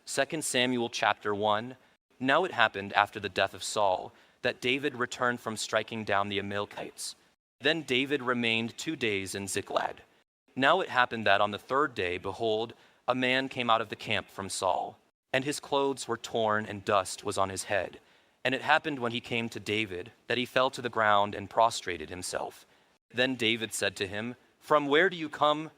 2 Samuel chapter 1. Now it happened after the death of Saul that David returned from striking down the Amalekites. Then David remained 2 days in Ziklag. Now it happened that on the third day, behold, a man came out of the camp from Saul, and his clothes were torn and dust was on his head. And it happened when he came to David that he fell to the ground and prostrated himself. Then David said to him, "From where do you come?"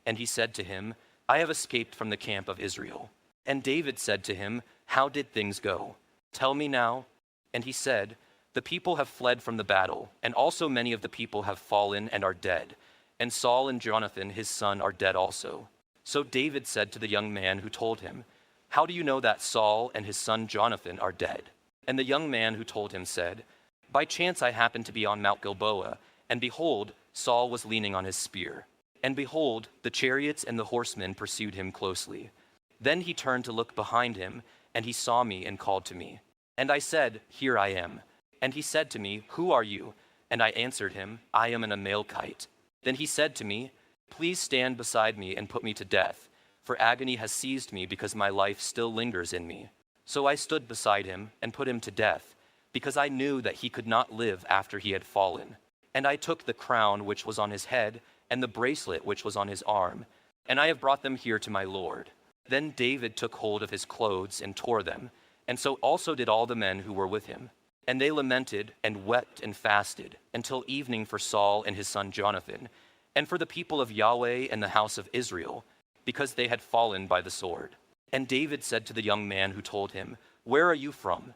And he said to him, "I have escaped from the camp of Israel." And David said to him, "How did things go? Tell me now." And he said, "The people have fled from the battle, and also many of the people have fallen and are dead. And Saul and Jonathan his son are dead also." So David said to the young man who told him, "How do you know that Saul and his son Jonathan are dead?" And the young man who told him said, "By chance I happened to be on Mount Gilboa, and behold, Saul was leaning on his spear. And behold, the chariots and the horsemen pursued him closely. Then he turned to look behind him, and he saw me and called to me. And I said, 'Here I am.' And he said to me, 'Who are you?' And I answered him, 'I am an Amalekite.' Then he said to me, 'Please stand beside me and put me to death, for agony has seized me because my life still lingers in me.' So I stood beside him and put him to death, because I knew that he could not live after he had fallen. And I took the crown which was on his head and the bracelet which was on his arm, and I have brought them here to my Lord." Then David took hold of his clothes and tore them, and so also did all the men who were with him. And they lamented and wept and fasted until evening for Saul and his son Jonathan, and for the people of Yahweh and the house of Israel, because they had fallen by the sword. And David said to the young man who told him, "Where are you from?"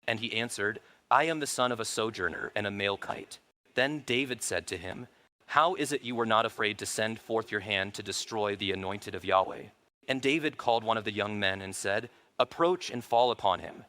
And he answered, "I am the son of a sojourner, an Amalekite." Then David said to him, "How is it you were not afraid to send forth your hand to destroy the anointed of Yahweh?" And David called one of the young men and said, "Approach and fall upon him."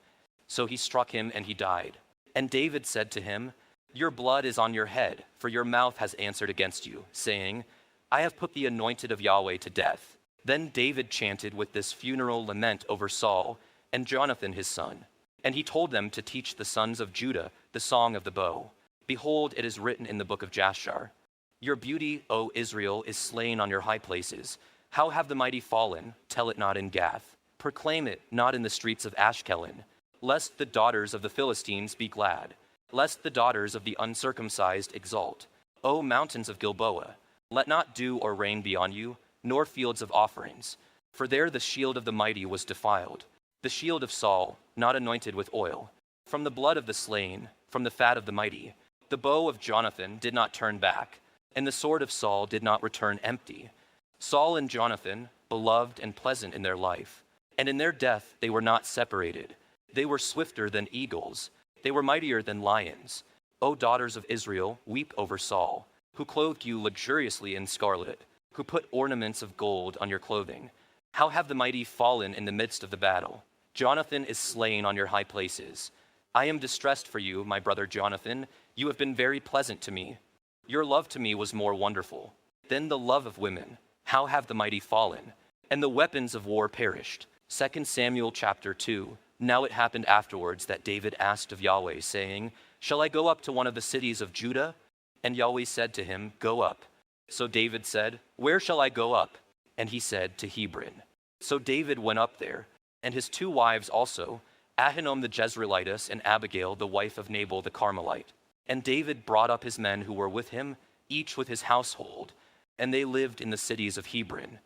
So he struck him and he died. And David said to him, "Your blood is on your head, for your mouth has answered against you, saying, 'I have put the anointed of Yahweh to death.'" Then David chanted with this funeral lament over Saul and Jonathan his son. And he told them to teach the sons of Judah the song of the bow. Behold, it is written in the book of Jashar, "Your beauty, O Israel, is slain on your high places. How have the mighty fallen? Tell it not in Gath. Proclaim it not in the streets of Ashkelon. Lest the daughters of the Philistines be glad, lest the daughters of the uncircumcised exult. O mountains of Gilboa, let not dew or rain be on you, nor fields of offerings. For there the shield of the mighty was defiled, the shield of Saul, not anointed with oil. From the blood of the slain, from the fat of the mighty, the bow of Jonathan did not turn back, and the sword of Saul did not return empty. Saul and Jonathan, beloved and pleasant in their life, and in their death they were not separated. They were swifter than eagles, they were mightier than lions. O daughters of Israel, weep over Saul, who clothed you luxuriously in scarlet, who put ornaments of gold on your clothing. How have the mighty fallen in the midst of the battle? Jonathan is slain on your high places. I am distressed for you, my brother Jonathan. You have been very pleasant to me. Your love to me was more wonderful than the love of women. How have the mighty fallen, and the weapons of war perished? 2 Samuel chapter 2. Now it happened afterwards that David asked of Yahweh, saying, "Shall I go up to one of the cities of Judah?" And Yahweh said to him, "Go up." So David said, "Where shall I go up?" And he said, "To Hebron." So David went up there, and his 2 wives also, Ahinoam the Jezreelitess and Abigail the wife of Nabal the Carmelite. And David brought up his men who were with him, each with his household, and they lived in the cities of Hebron.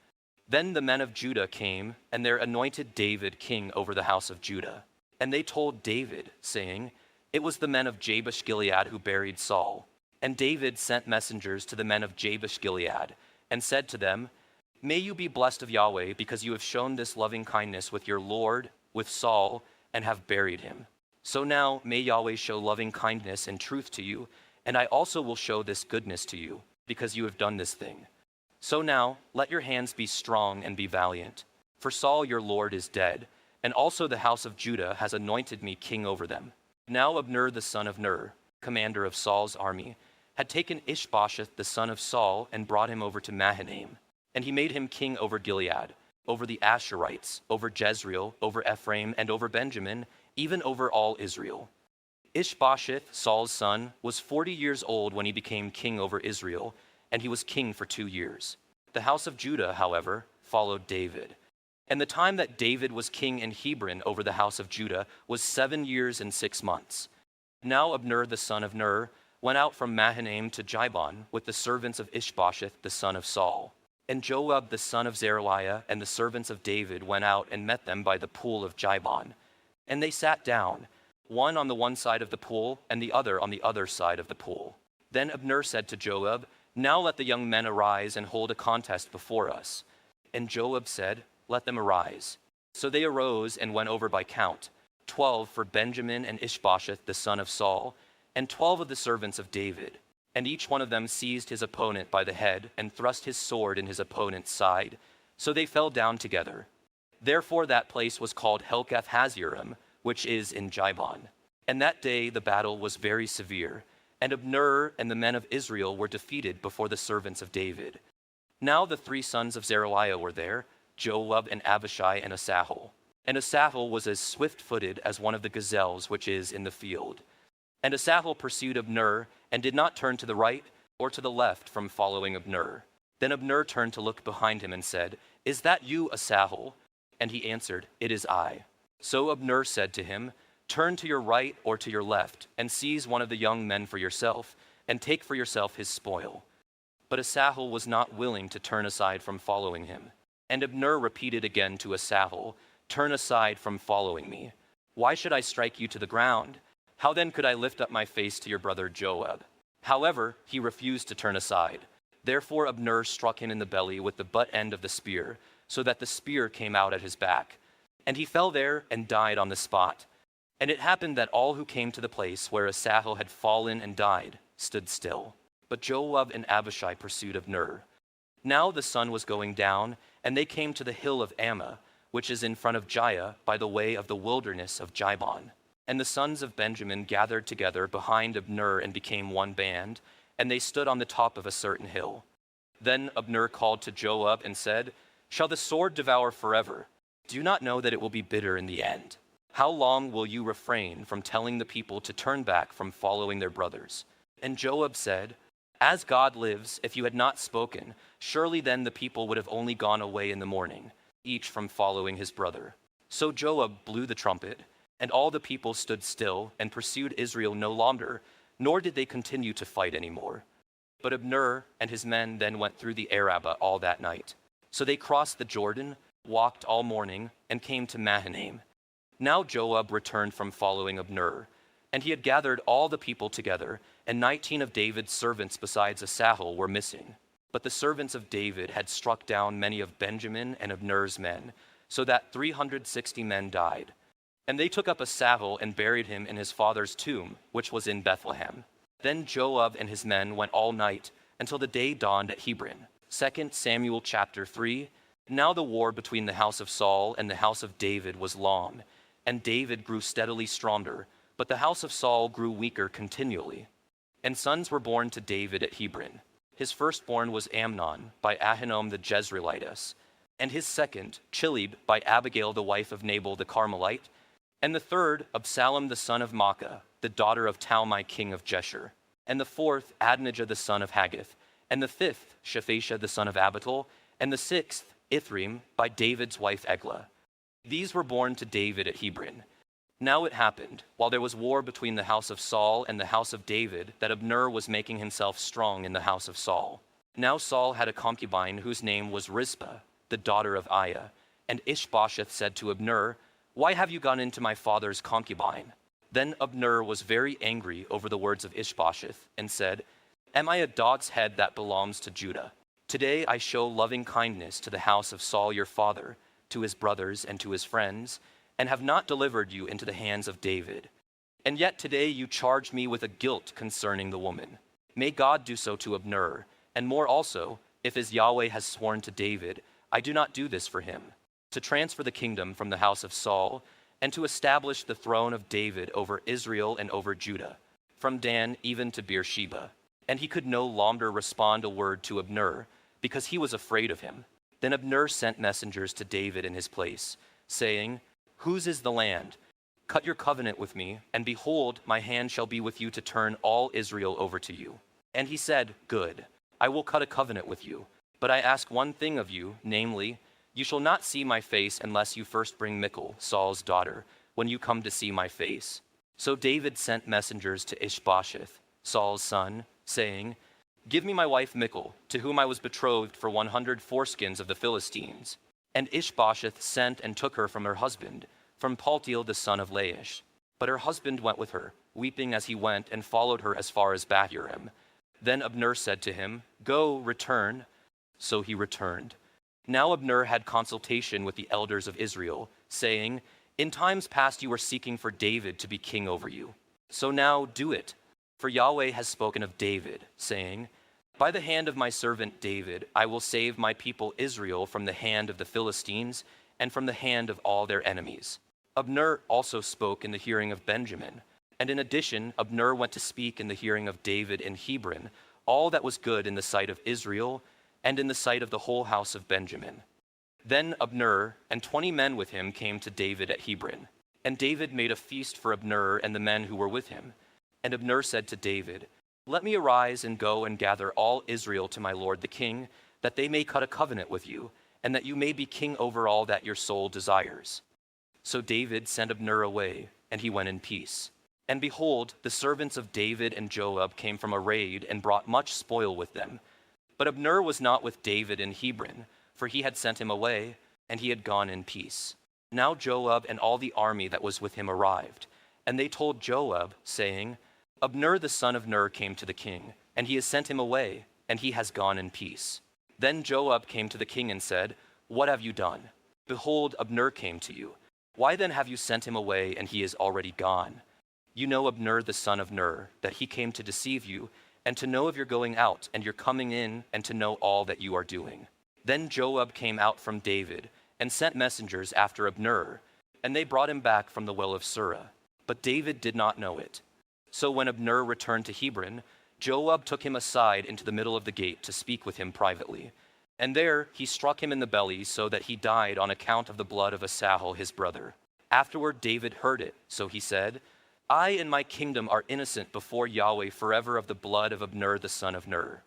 Then the men of Judah came, and there anointed David king over the house of Judah. And they told David, saying, "It was the men of Jabesh Gilead who buried Saul." And David sent messengers to the men of Jabesh Gilead, and said to them, "May you be blessed of Yahweh, because you have shown this loving kindness with your Lord, with Saul, and have buried him. So now may Yahweh show loving kindness and truth to you, and I also will show this goodness to you, because you have done this thing. So now let your hands be strong and be valiant. For Saul your Lord is dead, and also the house of Judah has anointed me king over them." Now Abner the son of Ner, commander of Saul's army, had taken Ishbosheth the son of Saul and brought him over to Mahanaim. And he made him king over Gilead, over the Asherites, over Jezreel, over Ephraim, and over Benjamin, even over all Israel. Ishbosheth, Saul's son, was 40 years old when he became king over Israel, and he was king for 2 years. The house of Judah, however, followed David. And the time that David was king in Hebron over the house of Judah was 7 years and 6 months. Now Abner the son of Ner went out from Mahanaim to Jibon with the servants of Ishbosheth the son of Saul. And Joab the son of Zeruiah and the servants of David went out and met them by the pool of Jibon. And they sat down, one on the one side of the pool and the other on the other side of the pool. Then Abner said to Joab, "Now let the young men arise and hold a contest before us." And Joab said, "Let them arise." So they arose and went over by count, 12 for Benjamin and Ishbosheth the son of Saul, and 12 of the servants of David. And each one of them seized his opponent by the head and thrust his sword in his opponent's side. So they fell down together. Therefore that place was called Helkath Hazzurim, which is in Jibon. And that day the battle was very severe, and Abner and the men of Israel were defeated before the servants of David. Now the 3 sons of Zeruiah were there, Joab and Abishai and Asahel. And Asahel was as swift-footed as one of the gazelles which is in the field. And Asahel pursued Abner, and did not turn to the right or to the left from following Abner. Then Abner turned to look behind him and said, "Is that you, Asahel?" And he answered, "It is I." So Abner said to him, "Turn to your right or to your left, and seize one of the young men for yourself, and take for yourself his spoil." But Asahel was not willing to turn aside from following him. And Abner repeated again to Asahel, "Turn aside from following me. Why should I strike you to the ground? How then could I lift up my face to your brother Joab?" However, he refused to turn aside. Therefore Abner struck him in the belly with the butt end of the spear, so that the spear came out at his back. And he fell there and died on the spot. And it happened that all who came to the place where Asahel had fallen and died stood still. But Joab and Abishai pursued Abner. Now the sun was going down, and they came to the hill of Ammah, which is in front of Giah by the way of the wilderness of Jibon. And the sons of Benjamin gathered together behind Abner and became one band, and they stood on the top of a certain hill. Then Abner called to Joab and said, "Shall the sword devour forever? Do you not know that it will be bitter in the end? How long will you refrain from telling the people to turn back from following their brothers?" And Joab said, "As God lives, if you had not spoken, surely then the people would have only gone away in the morning, each from following his brother." So Joab blew the trumpet, and all the people stood still and pursued Israel no longer, nor did they continue to fight anymore. But Abner and his men then went through the Arabah all that night. So they crossed the Jordan, walked all morning, and came to Mahanaim. Now Joab returned from following Abner, and he had gathered all the people together, and 19 of David's servants besides Asahel were missing. But the servants of David had struck down many of Benjamin and Abner's men, so that 360 men died. And they took up Asahel and buried him in his father's tomb, which was in Bethlehem. Then Joab and his men went all night until the day dawned at Hebron. 2 Samuel chapter 3. Now the war between the house of Saul and the house of David was long, and David grew steadily stronger, but the house of Saul grew weaker continually. And sons were born to David at Hebron. His firstborn was Amnon by Ahinoam the Jezreelitess, and his second, Chileab, by Abigail the wife of Nabal the Carmelite, and the third, Absalom the son of Maacah, the daughter of Talmai king of Geshur, and the fourth, Adonijah the son of Haggith, and the fifth, Shaphatia the son of Abital, and the sixth, Ithream, by David's wife Eglah. These were born to David at Hebron. Now it happened, while there was war between the house of Saul and the house of David, that Abner was making himself strong in the house of Saul. Now Saul had a concubine whose name was Rizpah, the daughter of Aiah, and Ishbosheth said to Abner, "Why have you gone into my father's concubine?" Then Abner was very angry over the words of Ishbosheth, and said, "Am I a dog's head that belongs to Judah? Today I show loving kindness to the house of Saul your father, to his brothers and to his friends, and have not delivered you into the hands of David. And yet today you charge me with a guilt concerning the woman. May God do so to Abner, and more also, if as Yahweh has sworn to David, I do not do this for him, to transfer the kingdom from the house of Saul, and to establish the throne of David over Israel and over Judah, from Dan even to Beersheba." And he could no longer respond a word to Abner, because he was afraid of him. Then Abner sent messengers to David in his place, saying, "Whose is the land? Cut your covenant with me, and behold, my hand shall be with you to turn all Israel over to you." And he said, "Good, I will cut a covenant with you, but I ask one thing of you, namely, You shall not see my face unless you first bring Michal, Saul's daughter, when you come to see my face. So David sent messengers to Ishbosheth, Saul's son, saying, Give me my wife Michal, to whom I was betrothed for 100 foreskins of the Philistines. And Ishbosheth sent and took her from her husband, from Paltiel the son of Laish. But her husband went with her, weeping as he went, and followed her as far as Bahurim. Then Abner said to him, Go, return. So he returned. Now Abner had consultation with the elders of Israel, saying, In times past you were seeking for David to be king over you. So now do it, for Yahweh has spoken of David, saying, By the hand of my servant David I will save my people Israel from the hand of the Philistines and from the hand of all their enemies. Abner also spoke in the hearing of Benjamin, and in addition Abner went to speak in the hearing of David in Hebron all that was good in the sight of Israel and in the sight of the whole house of Benjamin. Then Abner and 20 men with him came to David at Hebron, and David made a feast for Abner and the men who were with him. And Abner said to David, Let me arise and go and gather all Israel to my lord the king, that they may cut a covenant with you, and that you may be king over all that your soul desires. So David sent Abner away, and he went in peace. And behold, the servants of David and Joab came from a raid and brought much spoil with them. But Abner was not with David in Hebron, for he had sent him away, and he had gone in peace. Now Joab and all the army that was with him arrived, and they told Joab, saying, Abner the son of Ner came to the king, and he has sent him away, and he has gone in peace. Then Joab came to the king and said, What have you done? Behold, Abner came to you. Why then have you sent him away, and he is already gone? You know Abner the son of Ner, that he came to deceive you, and to know of your going out and your coming in, and to know all that you are doing. Then Joab came out from David, and sent messengers after Abner, and they brought him back from the well of Sura. But David did not know it. So when Abner returned to Hebron, Joab took him aside into the middle of the gate to speak with him privately. And there he struck him in the belly so that he died on account of the blood of Asahel his brother. Afterward David heard it, so he said, I and my kingdom are innocent before Yahweh forever of the blood of Abner the son of Ner.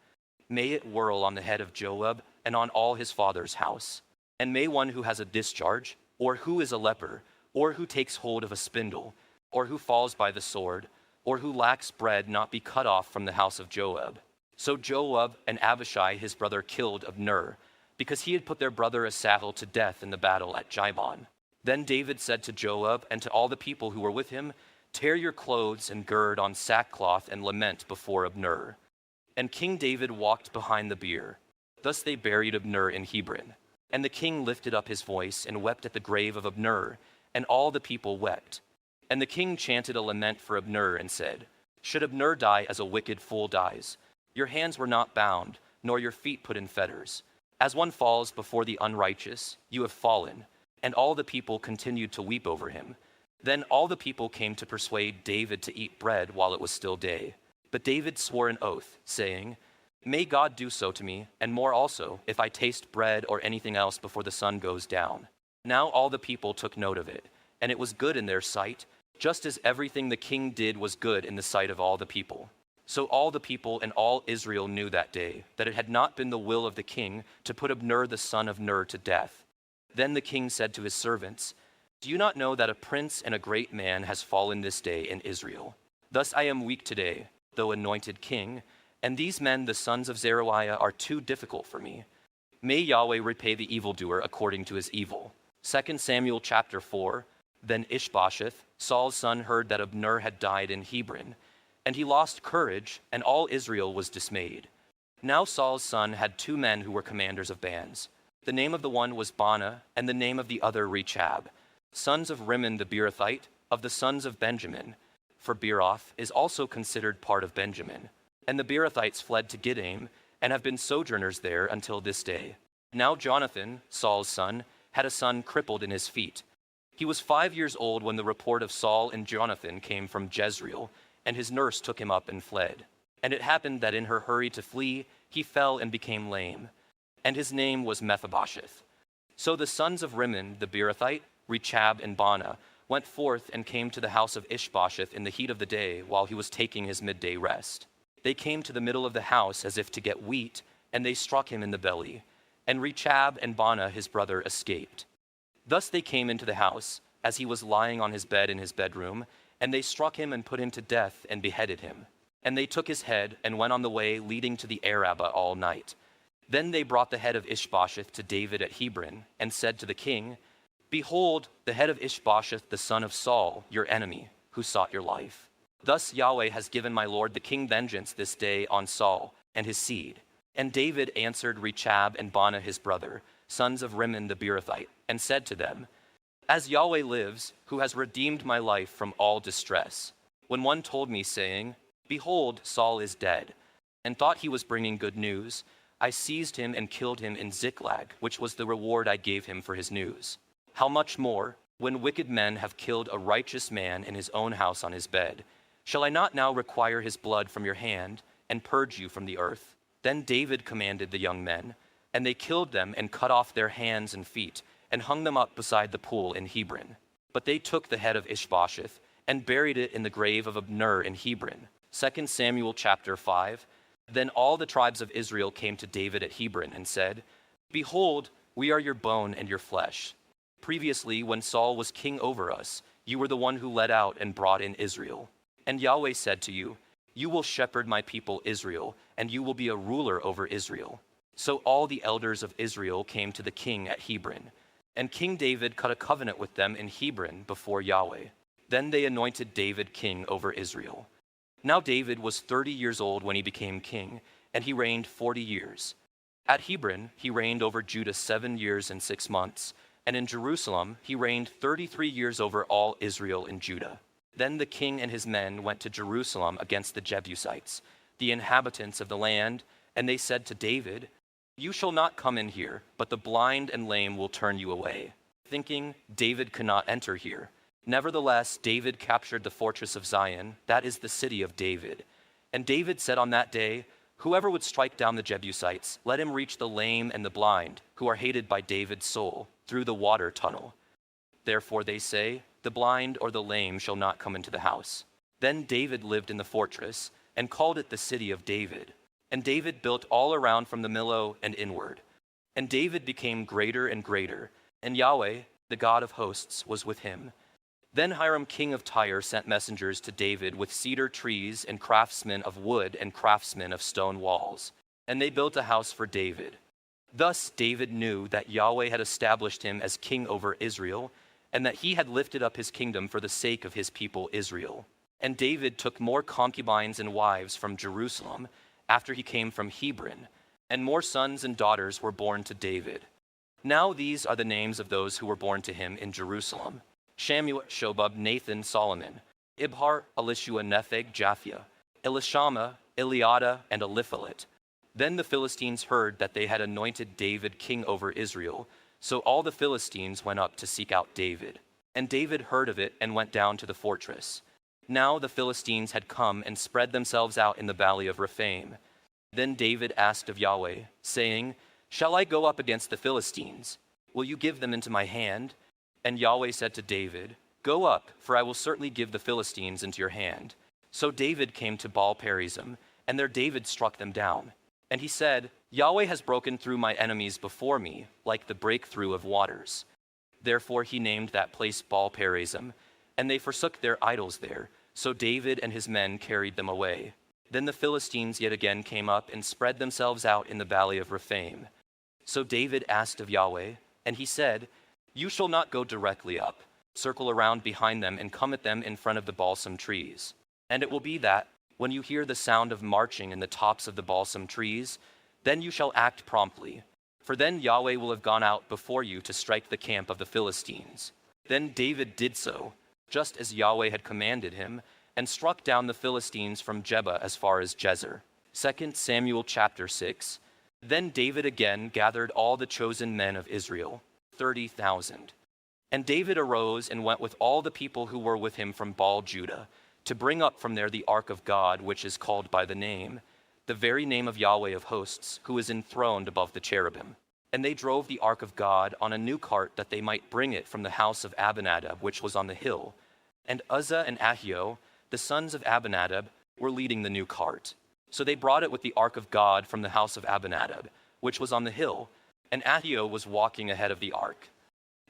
May it whirl on the head of Joab and on all his father's house. And may one who has a discharge, or who is a leper, or who takes hold of a spindle, or who falls by the sword, or who lacks bread not be cut off from the house of Joab. So Joab and Abishai his brother killed Abner, because he had put their brother Asahel to death in the battle at Gibon. Then David said to Joab and to all the people who were with him, Tear your clothes and gird on sackcloth and lament before Abner. And King David walked behind the bier. Thus they buried Abner in Hebron. And the king lifted up his voice and wept at the grave of Abner, and all the people wept. And the king chanted a lament for Abner and said, Should Abner die as a wicked fool dies? Your hands were not bound, nor your feet put in fetters. As one falls before the unrighteous, you have fallen. And all the people continued to weep over him. Then all the people came to persuade David to eat bread while it was still day. But David swore an oath, saying, May God do so to me, and more also, if I taste bread or anything else before the sun goes down. Now all the people took note of it, and it was good in their sight, just as everything the king did was good in the sight of all the people. So all the people and all Israel knew that day that it had not been the will of the king to put Abner the son of Ner to death. Then the king said to his servants, Do you not know that a prince and a great man has fallen this day in Israel? Thus I am weak today, though anointed king, and these men, the sons of Zeruiah, are too difficult for me. May Yahweh repay the evildoer according to his evil. 2 Samuel chapter 4. Then Ishbosheth, Saul's son, heard that Abner had died in Hebron, and he lost courage, and all Israel was dismayed. Now Saul's son had 2 men who were commanders of bands. The name of the one was Baanah, and the name of the other Rechab, sons of Rimmon the Beerothite, of the sons of Benjamin. For Beeroth is also considered part of Benjamin. And the Beerothites fled to Gittaim, and have been sojourners there until this day. Now Jonathan, Saul's son, had a son crippled in his feet. He was 5 years old when the report of Saul and Jonathan came from Jezreel, and his nurse took him up and fled. And it happened that in her hurry to flee, he fell and became lame. And his name was Mephibosheth. So the sons of Rimmon the Beerothite, Rechab and Baanah, went forth and came to the house of Ishbosheth in the heat of the day while he was taking his midday rest. They came to the middle of the house as if to get wheat, and they struck him in the belly. and Rechab and Baanah his brother escaped. Thus they came into the house, as he was lying on his bed in his bedroom, and they struck him and put him to death and beheaded him. And they took his head and went on the way leading to the Arabah all night. Then they brought the head of Ishbosheth to David at Hebron, and said to the king, "Behold, the head of Ishbosheth the son of Saul, your enemy, who sought your life. Thus Yahweh has given my lord the king vengeance this day on Saul and his seed." And David answered Rechab and Baanah his brother, sons of Rimmon the Beerothite, and said to them, "As Yahweh lives, who has redeemed my life from all distress, when one told me, saying, 'Behold, Saul is dead,' and thought he was bringing good news, I seized him and killed him in Ziklag, which was the reward I gave him for his news. How much more, when wicked men have killed a righteous man in his own house on his bed, shall I not now require his blood from your hand and purge you from the earth?" Then David commanded the young men, and they killed them and cut off their hands and feet, and hung them up beside the pool in Hebron. But they took the head of Ishbosheth and buried it in the grave of Abner in Hebron. 2 Samuel chapter 5. Then all the tribes of Israel came to David at Hebron and said, "Behold, we are your bone and your flesh. Previously, when Saul was king over us, you were the one who led out and brought in Israel. And Yahweh said to you, 'You will shepherd my people Israel, and you will be a ruler over Israel.' So all the elders of Israel came to the king at Hebron, and King David cut a covenant with them in Hebron before Yahweh. Then they anointed David king over Israel. Now David was 30 years old when he became king, and he reigned 40 years. At Hebron he reigned over Judah 7 years and 6 months, and in Jerusalem he reigned 33 years over all Israel and Judah. Then the king and his men went to Jerusalem against the Jebusites, the inhabitants of the land, and they said to David, 'You shall not come in here, but the blind and lame will turn you away,' thinking David could not enter here. Nevertheless, David captured the fortress of Zion, that is the city of David. And David said on that day, 'Whoever would strike down the Jebusites, let him reach the lame and the blind, who are hated by David's soul, through the water tunnel.' Therefore they say, 'The blind or the lame shall not come into the house.' Then David lived in the fortress, and called it the city of David. And David built all around from the Millo and inward. And David became greater and greater, and Yahweh, the God of hosts, was with him. Then Hiram king of Tyre sent messengers to David with cedar trees and craftsmen of wood and craftsmen of stone walls. And they built a house for David. Thus David knew that Yahweh had established him as king over Israel, and that he had lifted up his kingdom for the sake of his people Israel. And David took more concubines and wives from Jerusalem after he came from Hebron, and more sons and daughters were born to David. Now these are the names of those who were born to him in Jerusalem: Shammua, Shobab, Nathan, Solomon, Ibhar, Elishua, Nepheg, Japhia, Elishama, Eliada, and Eliphalet. Then the Philistines heard that they had anointed David king over Israel, so all the Philistines went up to seek out David. And David heard of it and went down to the fortress. Now the Philistines had come and spread themselves out in the valley of Rephaim. Then David asked of Yahweh, saying, "Shall I go up against the Philistines? Will you give them into my hand?" And Yahweh said to David, "Go up, for I will certainly give the Philistines into your hand." So David came to Baal-perazim, and there David struck them down. And he said, "Yahweh has broken through my enemies before me, like the breakthrough of waters." Therefore he named that place Baal-perazim, and they forsook their idols there. So David and his men carried them away. Then the Philistines yet again came up and spread themselves out in the valley of Rephaim. So David asked of Yahweh, and he said, "You shall not go directly up. Circle around behind them and come at them in front of the balsam trees. And it will be that, when you hear the sound of marching in the tops of the balsam trees, then you shall act promptly. For then Yahweh will have gone out before you to strike the camp of the Philistines." Then David did so, just as Yahweh had commanded him, and struck down the Philistines from Jeba as far as Jezer. 2 Samuel chapter 6. Then David again gathered all the chosen men of Israel, 30,000. And David arose and went with all the people who were with him from Baal Judah, to bring up from there the ark of God, which is called by the very name of Yahweh of hosts, who is enthroned above the cherubim. And they drove the ark of God on a new cart, that they might bring it from the house of Abinadab, which was on the hill. And Uzzah and Ahio, the sons of Abinadab, were leading the new cart. So they brought it with the ark of God from the house of Abinadab, which was on the hill. and Ahio was walking ahead of the ark.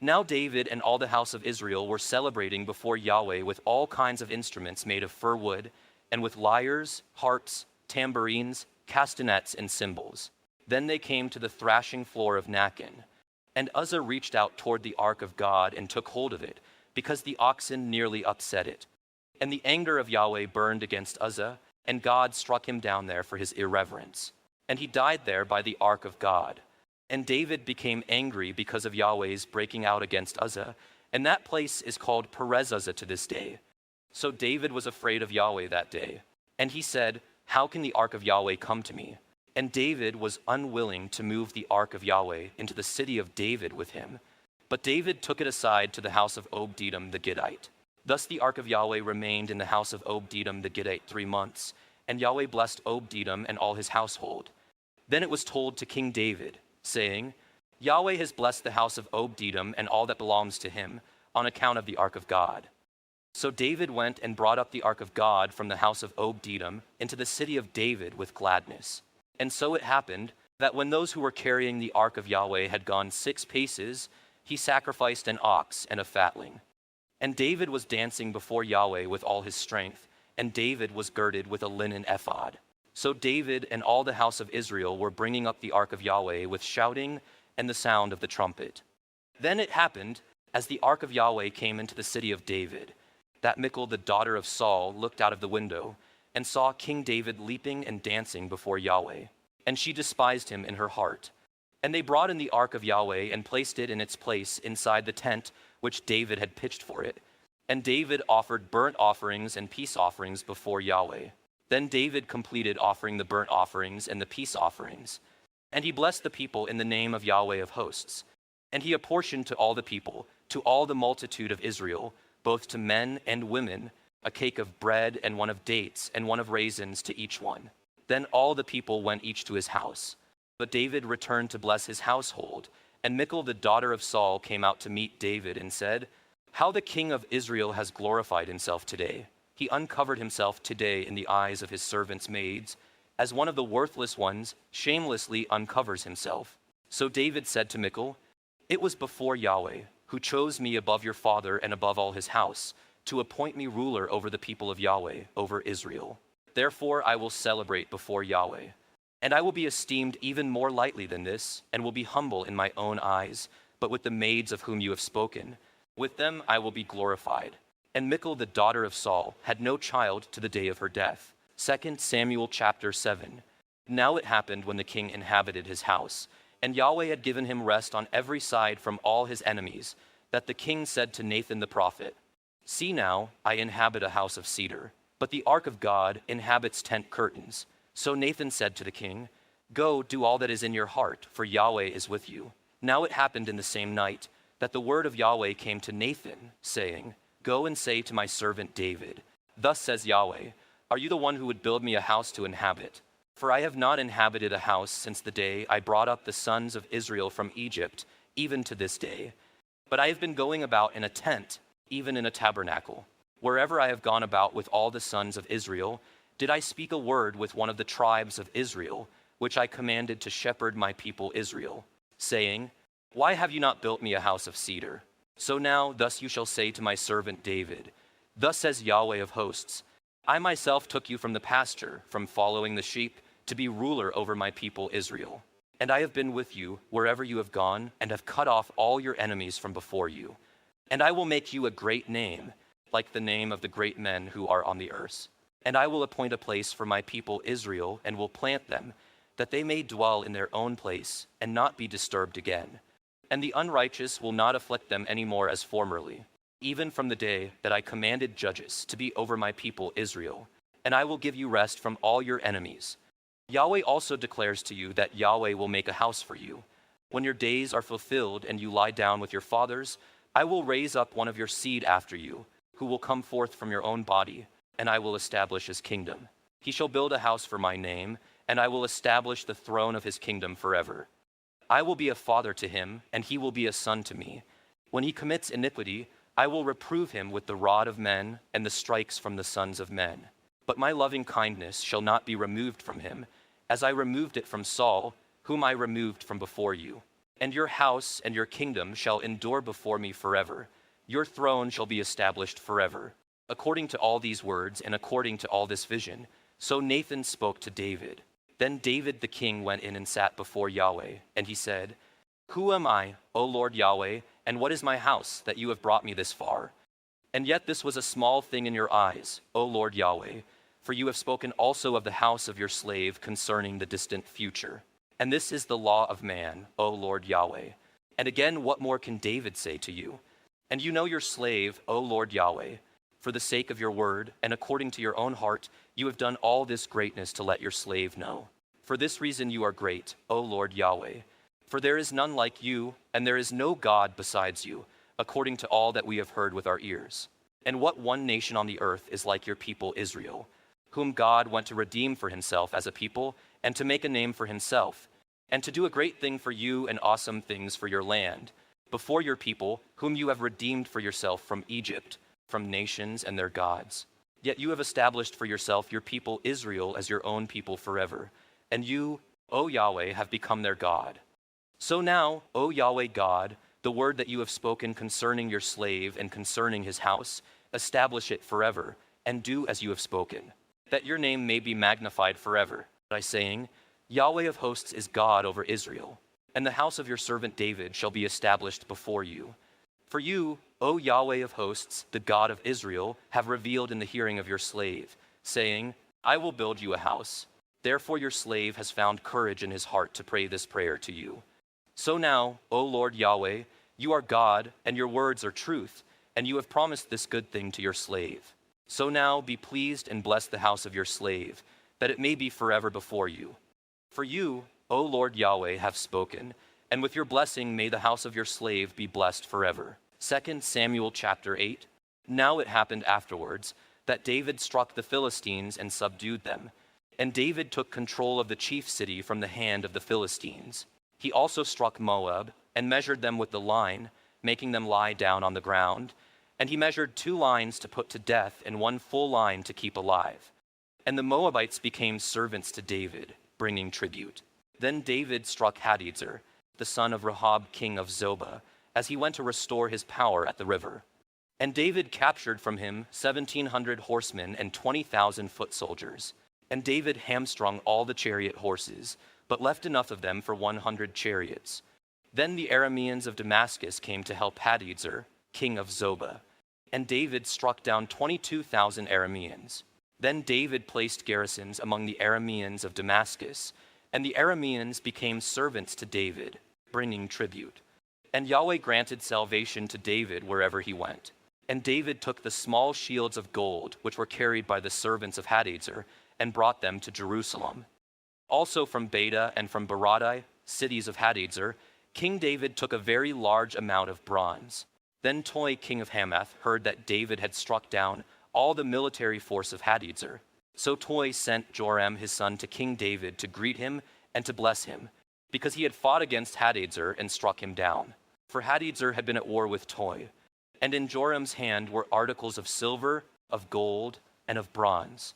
Now David and all the house of Israel were celebrating before Yahweh with all kinds of instruments made of fir wood, and with lyres, harps, tambourines, castanets, and cymbals. Then they came to the thrashing floor of Nacon. And Uzzah reached out toward the ark of God and took hold of it, because the oxen nearly upset it. And the anger of Yahweh burned against Uzzah, and God struck him down there for his irreverence. And he died there by the ark of God. And David became angry because of Yahweh's breaking out against Uzzah, and that place is called Perez Uzzah to this day. So David was afraid of Yahweh that day. And he said, "How can the ark of Yahweh come to me?" And David was unwilling to move the ark of Yahweh into the city of David with him. But David took it aside to the house of Obed-Edom the Gittite. Thus the ark of Yahweh remained in the house of Obed-Edom the Gittite 3 months, and Yahweh blessed Obed-Edom and all his household. Then it was told to King David, saying, "Yahweh has blessed the house of Obed-Edom and all that belongs to him, on account of the ark of God." So David went and brought up the ark of God from the house of Obed-Edom into the city of David with gladness. And so it happened that when those who were carrying the ark of Yahweh had gone 6 paces, he sacrificed an ox and a fatling. And David was dancing before Yahweh with all his strength, and David was girded with a linen ephod. So David and all the house of Israel were bringing up the ark of Yahweh with shouting and the sound of the trumpet. Then it happened, as the ark of Yahweh came into the city of David, that Michal the daughter of Saul looked out of the window and saw King David leaping and dancing before Yahweh. And she despised him in her heart. And they brought in the ark of Yahweh and placed it in its place inside the tent which David had pitched for it. And David offered burnt offerings and peace offerings before Yahweh. Then David completed offering the burnt offerings and the peace offerings. And he blessed the people in the name of Yahweh of hosts. And he apportioned to all the people, to all the multitude of Israel, both to men and women, a cake of bread and one of dates and one of raisins to each one. Then all the people went each to his house. But David returned to bless his household. And Michal the daughter of Saul came out to meet David and said, "How the king of Israel has glorified himself today. He uncovered himself today in the eyes of his servants' maids, as one of the worthless ones shamelessly uncovers himself." So David said to Michal, "It was before Yahweh, who chose me above your father and above all his house, to appoint me ruler over the people of Yahweh, over Israel. Therefore I will celebrate before Yahweh. And I will be esteemed even more lightly than this, and will be humble in my own eyes, but with the maids of whom you have spoken, with them I will be glorified." And Michal the daughter of Saul had no child to the day of her death. 2 Samuel chapter 7. Now it happened when the king inhabited his house, and Yahweh had given him rest on every side from all his enemies, that the king said to Nathan the prophet, "See now, I inhabit a house of cedar, but the ark of God inhabits tent curtains." So Nathan said to the king, "Go, do all that is in your heart, for Yahweh is with you." Now it happened in the same night that the word of Yahweh came to Nathan, saying, "Go and say to my servant David, thus says Yahweh, are you the one who would build me a house to inhabit? For I have not inhabited a house since the day I brought up the sons of Israel from Egypt, even to this day. But I have been going about in a tent, even in a tabernacle. Wherever I have gone about with all the sons of Israel, did I speak a word with one of the tribes of Israel, which I commanded to shepherd my people Israel, saying, Why have you not built me a house of cedar? So now thus you shall say to my servant David, Thus says Yahweh of hosts, I myself took you from the pasture, from following the sheep, to be ruler over my people Israel. And I have been with you wherever you have gone, and have cut off all your enemies from before you. And I will make you a great name, like the name of the great men who are on the earth. And I will appoint a place for my people Israel, and will plant them, that they may dwell in their own place, and not be disturbed again. And the unrighteous will not afflict them any more as formerly, even from the day that I commanded judges to be over my people Israel. And I will give you rest from all your enemies. Yahweh also declares to you that Yahweh will make a house for you. When your days are fulfilled and you lie down with your fathers, I will raise up one of your seed after you, who will come forth from your own body, and I will establish his kingdom. He shall build a house for my name, and I will establish the throne of his kingdom forever. I will be a father to him, and he will be a son to me. When he commits iniquity, I will reprove him with the rod of men and the strikes from the sons of men. But my loving kindness shall not be removed from him, as I removed it from Saul, whom I removed from before you. And your house and your kingdom shall endure before me forever. Your throne shall be established forever. According to all these words and according to all this vision, so Nathan spoke to David. Then David the king went in and sat before Yahweh, and he said, Who am I, O Lord Yahweh, and what is my house, that you have brought me this far? And yet this was a small thing in your eyes, O Lord Yahweh, for you have spoken also of the house of your slave concerning the distant future. And this is the law of man, O Lord Yahweh. And again, what more can David say to you? And you know your slave, O Lord Yahweh. For the sake of your word, and according to your own heart, you have done all this greatness to let your slave know. For this reason you are great, O Lord Yahweh. For there is none like you, and there is no God besides you, according to all that we have heard with our ears. And what one nation on the earth is like your people Israel, whom God went to redeem for himself as a people, and to make a name for himself, and to do a great thing for you and awesome things for your land, before your people, whom you have redeemed for yourself from Egypt, from nations and their gods. Yet you have established for yourself your people Israel as your own people forever, and you, O Yahweh, have become their God. So now, O Yahweh God, the word that you have spoken concerning your slave and concerning his house, establish it forever, and do as you have spoken, that your name may be magnified forever, by saying, Yahweh of hosts is God over Israel, and the house of your servant David shall be established before you. For you, O Yahweh of hosts, the God of Israel, have revealed in the hearing of your slave, saying, I will build you a house. Therefore your slave has found courage in his heart to pray this prayer to you. So now, O Lord Yahweh, you are God, and your words are truth, and you have promised this good thing to your slave. So now be pleased and bless the house of your slave, that it may be forever before you. For you, O Lord Yahweh, have spoken, and with your blessing may the house of your slave be blessed forever. 2 Samuel chapter 8. Now it happened afterwards that David struck the Philistines and subdued them. And David took control of the chief city from the hand of the Philistines. He also struck Moab and measured them with the line, making them lie down on the ground. And he measured 2 lines to put to death and 1 full line to keep alive. And the Moabites became servants to David, bringing tribute. Then David struck Hadadezer, the son of Rehob, king of Zobah, as he went to restore his power at the river. And David captured from him 1,700 horsemen and 20,000 foot soldiers. And David hamstrung all the chariot horses, but left enough of them for 100 chariots. Then the Arameans of Damascus came to help Hadadezer, king of Zobah. And David struck down 22,000 Arameans. Then David placed garrisons among the Arameans of Damascus, and the Arameans became servants to David, bringing tribute. And Yahweh granted salvation to David wherever he went. And David took the small shields of gold, which were carried by the servants of Hadadezer, and brought them to Jerusalem. Also from Beta and from Baradai, cities of Hadadezer, King David took a very large amount of bronze. Then Toi, king of Hamath, heard that David had struck down all the military force of Hadadezer. So Toi sent Joram his son to King David to greet him and to bless him, because he had fought against Hadadezer and struck him down. For Hadadezer had been at war with Toi, and in Joram's hand were articles of silver, of gold, and of bronze.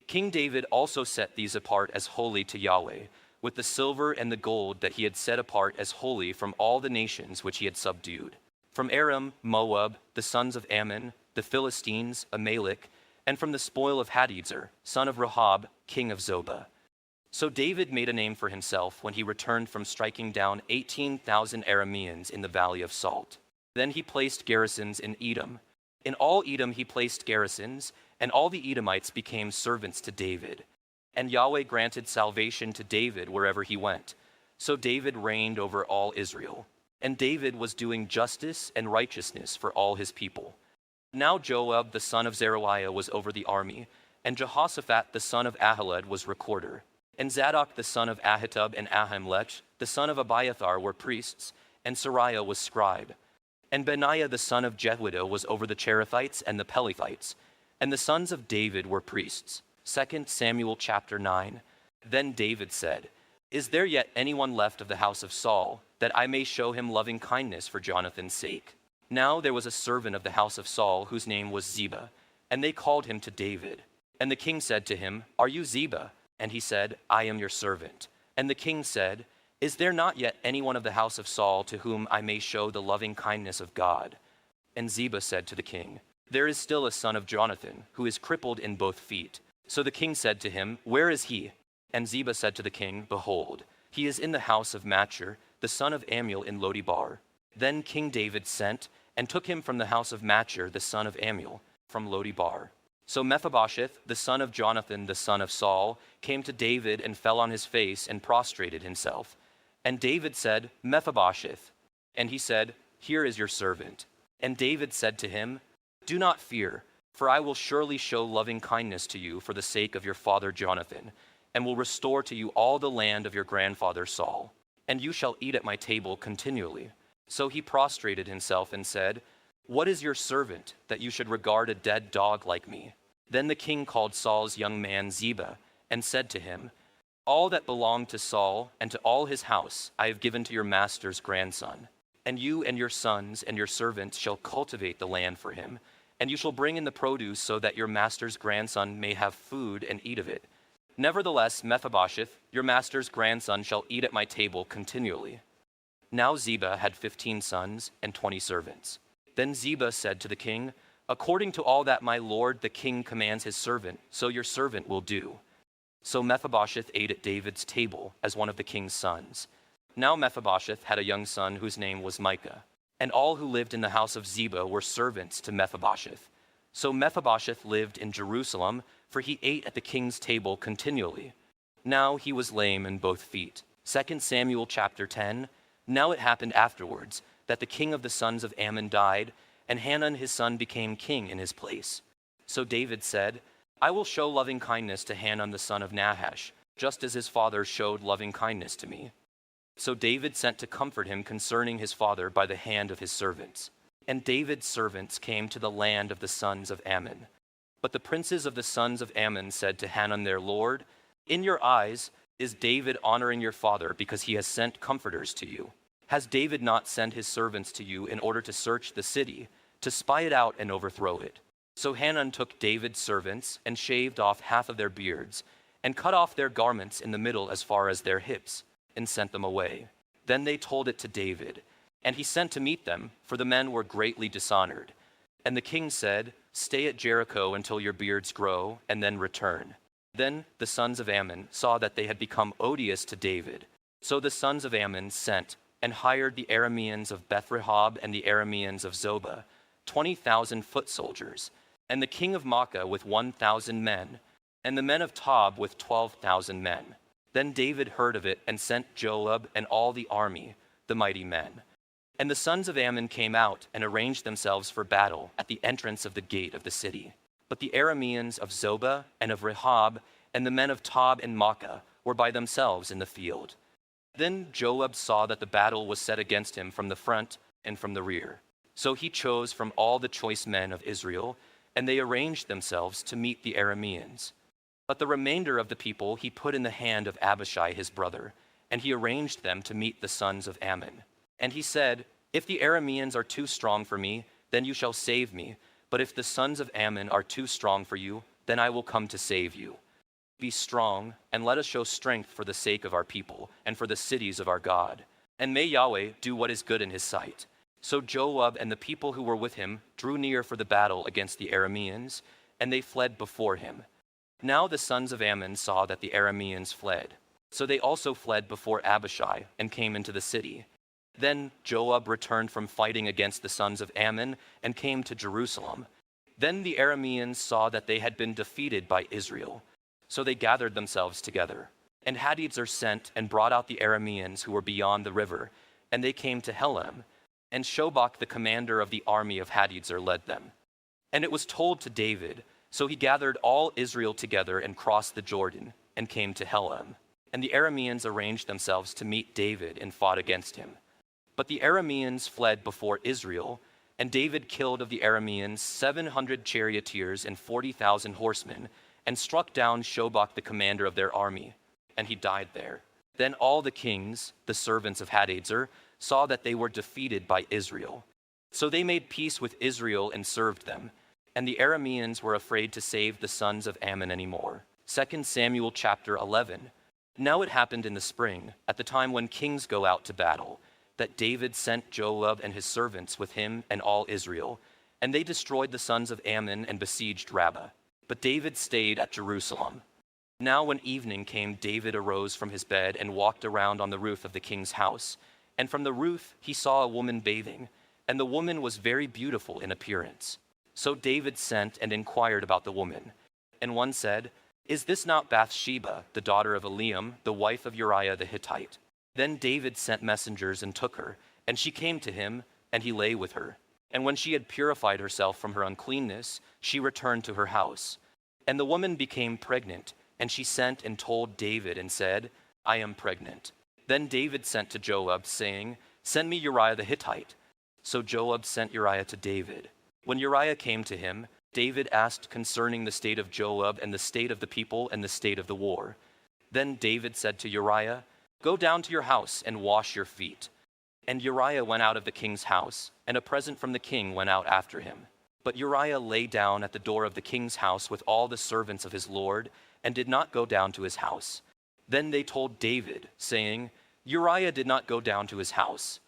King David also set these apart as holy to Yahweh, with the silver and the gold that he had set apart as holy from all the nations which he had subdued. From Aram, Moab, the sons of Ammon, the Philistines, Amalek, and from the spoil of Hadadezer, son of Rehob, king of Zobah. So David made a name for himself when he returned from striking down 18,000 Arameans in the Valley of Salt. Then he placed garrisons in Edom. In all Edom he placed garrisons, and all the Edomites became servants to David. And Yahweh granted salvation to David wherever he went. So David reigned over all Israel. And David was doing justice and righteousness for all his people. Now Joab the son of Zeruiah was over the army, and Jehoshaphat the son of Ahilud was recorder. And Zadok the son of Ahitub and Ahimelech the son of Abiathar were priests, and Sariah was scribe. And Benaiah the son of Jehoiada was over the Cherethites and the Pelethites. And the sons of David were priests. 2 Samuel chapter 9. Then David said, Is there yet anyone left of the house of Saul, that I may show him loving kindness for Jonathan's sake? Now there was a servant of the house of Saul whose name was Ziba, and they called him to David. And the king said to him, Are you Ziba? And he said, I am your servant. And the king said, Is there not yet anyone of the house of Saul to whom I may show the loving kindness of God?" And Ziba said to the king, "There is still a son of Jonathan, who is crippled in both feet." So the king said to him, "Where is he?" And Ziba said to the king, "Behold, he is in the house of Machir, the son of Ammiel in Lodibar." Then King David sent and took him from the house of Machir, the son of Ammiel, from Lodibar. So Mephibosheth, the son of Jonathan, the son of Saul, came to David and fell on his face and prostrated himself. And David said, "Mephibosheth." And he said, "Here is your servant." And David said to him, "Do not fear, for I will surely show loving kindness to you for the sake of your father Jonathan, and will restore to you all the land of your grandfather Saul. And you shall eat at my table continually." So he prostrated himself and said, "What is your servant, that you should regard a dead dog like me?" Then the king called Saul's young man Ziba, and said to him, "All that belonged to Saul and to all his house I have given to your master's grandson. And you and your sons and your servants shall cultivate the land for him, and you shall bring in the produce so that your master's grandson may have food and eat of it. Nevertheless, Mephibosheth, your master's grandson, shall eat at my table continually." Now Ziba had 15 sons and 20 servants. Then Ziba said to the king, "According to all that my lord the king commands his servant, so your servant will do." So Mephibosheth ate at David's table as one of the king's sons. Now Mephibosheth had a young son whose name was Micah, and all who lived in the house of Ziba were servants to Mephibosheth. So Mephibosheth lived in Jerusalem, for he ate at the king's table continually. Now he was lame in both feet. 2 Samuel chapter 10. Now it happened afterwards that the king of the sons of Ammon died, and Hanun his son became king in his place. So David said, "I will show loving kindness to Hanun the son of Nahash, just as his father showed loving kindness to me." So David sent to comfort him concerning his father by the hand of his servants. And David's servants came to the land of the sons of Ammon. But the princes of the sons of Ammon said to Hanun their lord, "In your eyes is David honoring your father because he has sent comforters to you? Has David not sent his servants to you in order to search the city, to spy it out and overthrow it?" So Hanun took David's servants and shaved off half of their beards, and cut off their garments in the middle as far as their hips, and sent them away. Then they told it to David, and he sent to meet them, for the men were greatly dishonored. And the king said, "Stay at Jericho until your beards grow, and then return." Then the sons of Ammon saw that they had become odious to David. So the sons of Ammon sent and hired the Arameans of Beth-rehob and the Arameans of Zobah, 20,000 foot soldiers, and the king of Maacah with 1,000 men, and the men of Tob with 12,000 men. Then David heard of it and sent Joab and all the army, the mighty men. And the sons of Ammon came out and arranged themselves for battle at the entrance of the gate of the city. But the Arameans of Zobah and of Rehob and the men of Tob and Maacah were by themselves in the field. Then Joab saw that the battle was set against him from the front and from the rear. So he chose from all the choice men of Israel, and they arranged themselves to meet the Arameans. But the remainder of the people he put in the hand of Abishai his brother, and he arranged them to meet the sons of Ammon. And he said, "If the Arameans are too strong for me, then you shall save me. But if the sons of Ammon are too strong for you, then I will come to save you. Be strong, and let us show strength for the sake of our people, and for the cities of our God. And may Yahweh do what is good in his sight." So Joab and the people who were with him drew near for the battle against the Arameans, and they fled before him. Now the sons of Ammon saw that the Arameans fled. So they also fled before Abishai and came into the city. Then Joab returned from fighting against the sons of Ammon and came to Jerusalem. Then the Arameans saw that they had been defeated by Israel. So they gathered themselves together. And Hadaezer sent and brought out the Arameans who were beyond the river, and they came to Helam. And Shobach, the commander of the army of Hadaezer, led them. And it was told to David, so he gathered all Israel together and crossed the Jordan and came to Helam. And the Arameans arranged themselves to meet David and fought against him. But the Arameans fled before Israel, and David killed of the Arameans 700 charioteers and 40,000 horsemen, and struck down Shobach, the commander of their army, and he died there. Then all the kings, the servants of Hadaezer, saw that they were defeated by Israel. So they made peace with Israel and served them, and the Arameans were afraid to save the sons of Ammon anymore. 2 Samuel chapter 11. Now it happened in the spring, at the time when kings go out to battle, that David sent Joab and his servants with him and all Israel, and they destroyed the sons of Ammon and besieged Rabbah. But David stayed at Jerusalem. Now when evening came, David arose from his bed and walked around on the roof of the king's house. And from the roof he saw a woman bathing, and the woman was very beautiful in appearance. So David sent and inquired about the woman. And one said, "Is this not Bathsheba, the daughter of Eliam, the wife of Uriah the Hittite?" Then David sent messengers and took her, and she came to him, and he lay with her. And when she had purified herself from her uncleanness, she returned to her house. And the woman became pregnant, and she sent and told David and said, "I am pregnant." Then David sent to Joab, saying, "Send me Uriah the Hittite." So Joab sent Uriah to David. When Uriah came to him, David asked concerning the state of Joab and the state of the people and the state of the war. Then David said to Uriah, "Go down to your house and wash your feet." And Uriah went out of the king's house, and a present from the king went out after him. But Uriah lay down at the door of the king's house with all the servants of his lord, and did not go down to his house. Then they told David, saying, "Uriah did not go down to his house."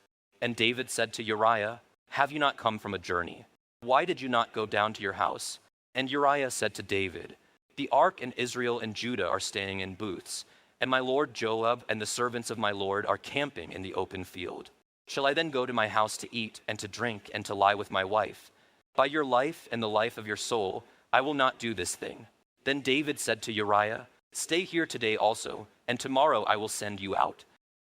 And David said to Uriah, "Have you not come from a journey? Why did you not go down to your house?" And Uriah said to David, "The ark and Israel and Judah are staying in booths, and my lord Joab and the servants of my lord are camping in the open field. Shall I then go to my house to eat and to drink and to lie with my wife? By your life and the life of your soul, I will not do this thing." Then David said to Uriah, "Stay here today also, and tomorrow I will send you out."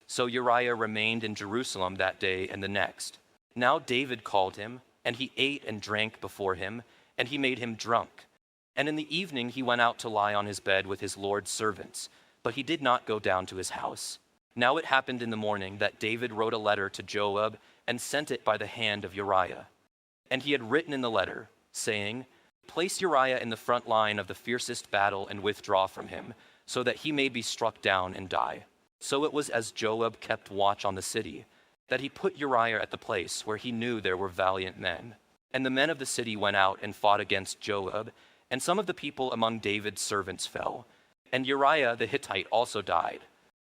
So Uriah remained in Jerusalem that day and the next. Now David called him, and he ate and drank before him, and he made him drunk. And in the evening he went out to lie on his bed with his lord's servants, but he did not go down to his house. Now it happened in the morning that David wrote a letter to Joab and sent it by the hand of Uriah. And he had written in the letter, saying, "Place Uriah in the front line of the fiercest battle and withdraw from him, so that he may be struck down and die." So it was as Joab kept watch on the city, that he put Uriah at the place where he knew there were valiant men. And the men of the city went out and fought against Joab, and some of the people among David's servants fell. And Uriah the Hittite also died.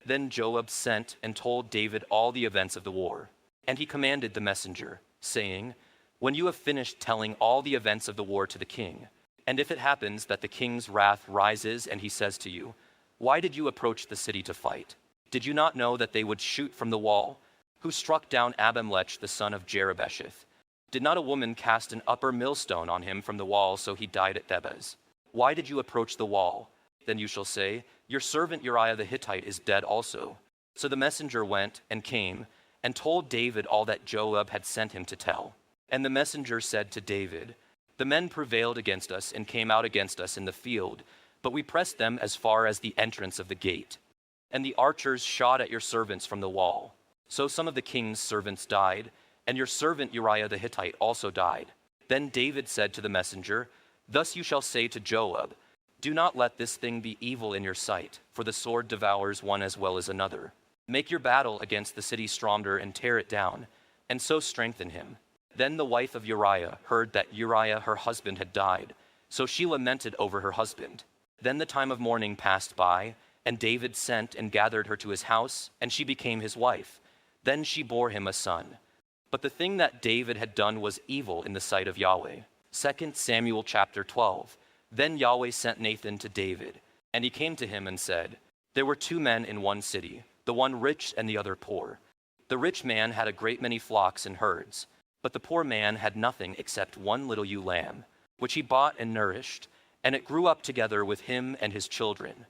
Then Joab sent and told David all the events of the war. And he commanded the messenger, saying, "When you have finished telling all the events of the war to the king, and if it happens that the king's wrath rises and he says to you, 'Why did you approach the city to fight? Did you not know that they would shoot from the wall? Who struck down Abimelech the son of Jerubbesheth? Did not a woman cast an upper millstone on him from the wall, so he died at Thebez? Why did you approach the wall?' Then you shall say, 'Your servant Uriah the Hittite is dead also.'" So the messenger went and came and told David all that Joab had sent him to tell. And the messenger said to David, "The men prevailed against us and came out against us in the field, but we pressed them as far as the entrance of the gate. And the archers shot at your servants from the wall. So some of the king's servants died, and your servant Uriah the Hittite also died." Then David said to the messenger, "Thus you shall say to Joab, 'Do not let this thing be evil in your sight, for the sword devours one as well as another. Make your battle against the city stronger and tear it down, and so strengthen him.'" Then the wife of Uriah heard that Uriah her husband had died, so she lamented over her husband. Then the time of mourning passed by, and David sent and gathered her to his house, and she became his wife. Then she bore him a son. But the thing that David had done was evil in the sight of Yahweh. 2 Samuel chapter 12. Then Yahweh sent Nathan to David, and he came to him and said, "There were two men in one city, the one rich and the other poor. The rich man had a great many flocks and herds, but the poor man had nothing except one little ewe lamb, which he bought and nourished, and it grew up together with him and his children.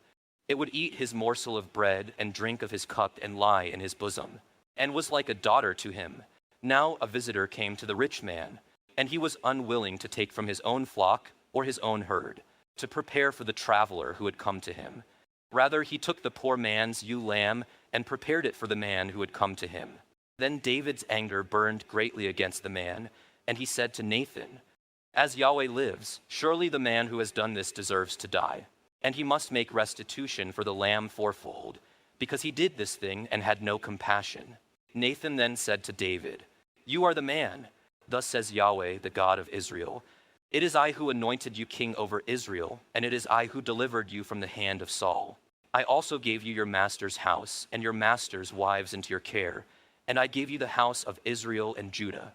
It would eat his morsel of bread and drink of his cup and lie in his bosom, and was like a daughter to him. Now a visitor came to the rich man, and he was unwilling to take from his own flock or his own herd, to prepare for the traveler who had come to him. Rather, he took the poor man's ewe lamb and prepared it for the man who had come to him. Then David's anger burned greatly against the man, and he said to Nathan, 'As Yahweh lives, surely the man who has done this deserves to die, and he must make restitution for the lamb fourfold, because he did this thing and had no compassion.' Nathan then said to David, 'You are the man. Thus says Yahweh, the God of Israel, it is I who anointed you king over Israel, and it is I who delivered you from the hand of Saul. I also gave you your master's house and your master's wives into your care, and I gave you the house of Israel and Judah.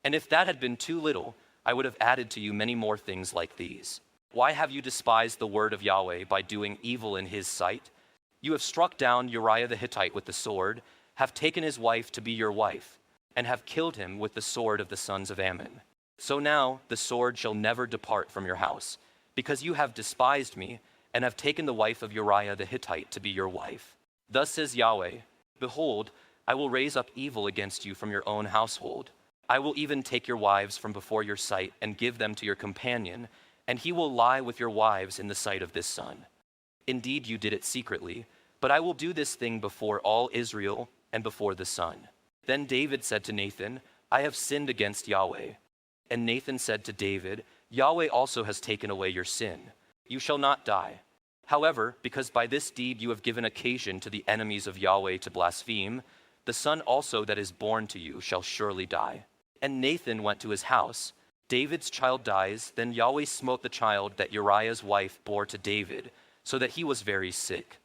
And if that had been too little, I would have added to you many more things like these. Why have you despised the word of Yahweh by doing evil in his sight? You have struck down Uriah the Hittite with the sword, have taken his wife to be your wife, and have killed him with the sword of the sons of Ammon. So now the sword shall never depart from your house, because you have despised me, and have taken the wife of Uriah the Hittite to be your wife. Thus says Yahweh, behold, I will raise up evil against you from your own household. I will even take your wives from before your sight and give them to your companion, and he will lie with your wives in the sight of this sun. Indeed, you did it secretly, but I will do this thing before all Israel and before the sun. Then David said to Nathan, I have sinned against Yahweh. And Nathan said to David, Yahweh also has taken away your sin. You shall not die. However, because by this deed you have given occasion to the enemies of Yahweh to blaspheme, the son also that is born to you shall surely die. And Nathan went to his house. David's child dies, then Yahweh smote the child that Uriah's wife bore to David, so that he was very sick.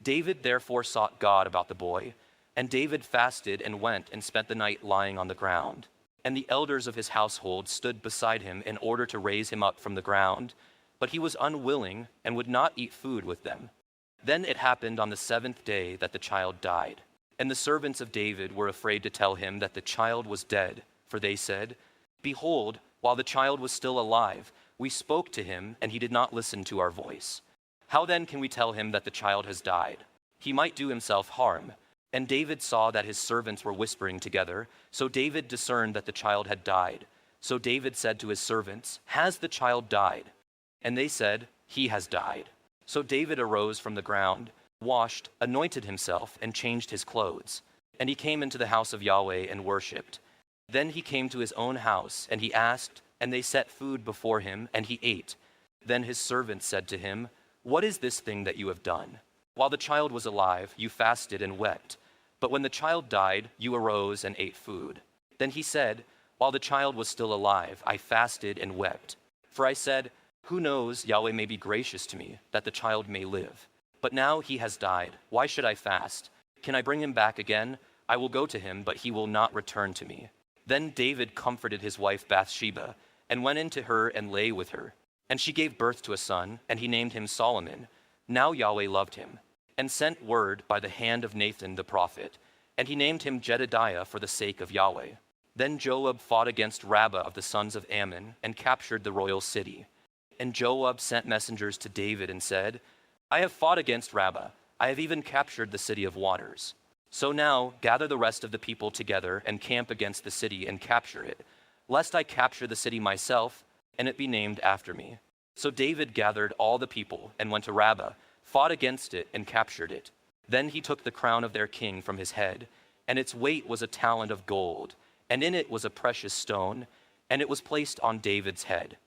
David therefore sought God about the boy, and David fasted and went and spent the night lying on the ground. And the elders of his household stood beside him in order to raise him up from the ground, but he was unwilling and would not eat food with them. Then it happened on the 7th day that the child died. And the servants of David were afraid to tell him that the child was dead, for they said, Behold, while the child was still alive, we spoke to him, and he did not listen to our voice. How then can we tell him that the child has died? He might do himself harm. And David saw that his servants were whispering together, so David discerned that the child had died. So David said to his servants, Has the child died? And they said, He has died. So David arose from the ground, washed, anointed himself, and changed his clothes. And he came into the house of Yahweh and worshipped. Then he came to his own house, and he asked, and they set food before him, and he ate. Then his servants said to him, What is this thing that you have done? While the child was alive, you fasted and wept. But when the child died, you arose and ate food. Then he said, While the child was still alive, I fasted and wept. For I said, Who knows, Yahweh may be gracious to me, that the child may live. But now he has died. Why should I fast? Can I bring him back again? I will go to him, but he will not return to me. Then David comforted his wife Bathsheba, and went in to her and lay with her. And she gave birth to a son, and he named him Solomon. Now Yahweh loved him, and sent word by the hand of Nathan the prophet, and he named him Jedediah for the sake of Yahweh. Then Joab fought against Rabbah of the sons of Ammon, and captured the royal city. And Joab sent messengers to David and said, I have fought against Rabbah. I have even captured the city of waters. So now gather the rest of the people together and camp against the city and capture it, lest I capture the city myself, and it be named after me. So David gathered all the people and went to Rabbah, fought against it, and captured it. Then he took the crown of their king from his head, and its weight was a talent of gold, and in it was a precious stone, and it was placed on David's head.